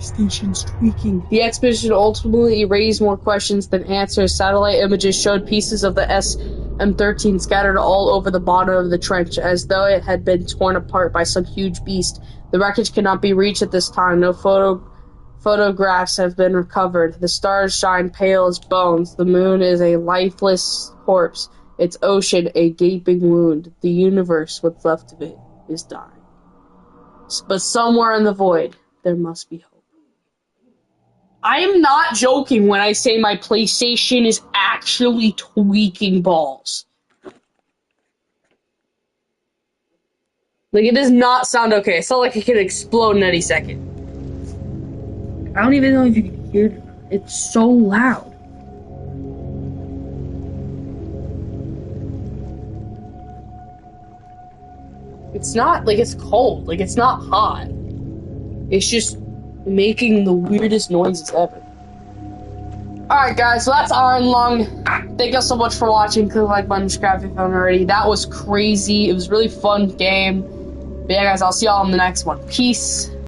Station's tweaking. The expedition ultimately raised more questions than answers. Satellite images showed pieces of the SM-13 scattered all over the bottom of the trench, as though it had been torn apart by some huge beast. The wreckage cannot be reached at this time. No photographs have been recovered. The stars shine pale as bones. The moon is a lifeless corpse. Its ocean a gaping wound. The universe, what's left of it, is dying. But somewhere in the void, there must be hope. I am not joking when I say my PlayStation is actually tweaking balls. Like, it does not sound okay. It's not like it could explode in any second. I don't even know if you can hear it. It's so loud. It's not, like, it's cold. Like, it's not hot. It's just making the weirdest noises ever. Alright guys, so that's Iron Lung. Thank you so much for watching. Click the like button, subscribe if you haven't already. That was crazy. It was a really fun game. But yeah guys, I'll see y'all in the next one. Peace.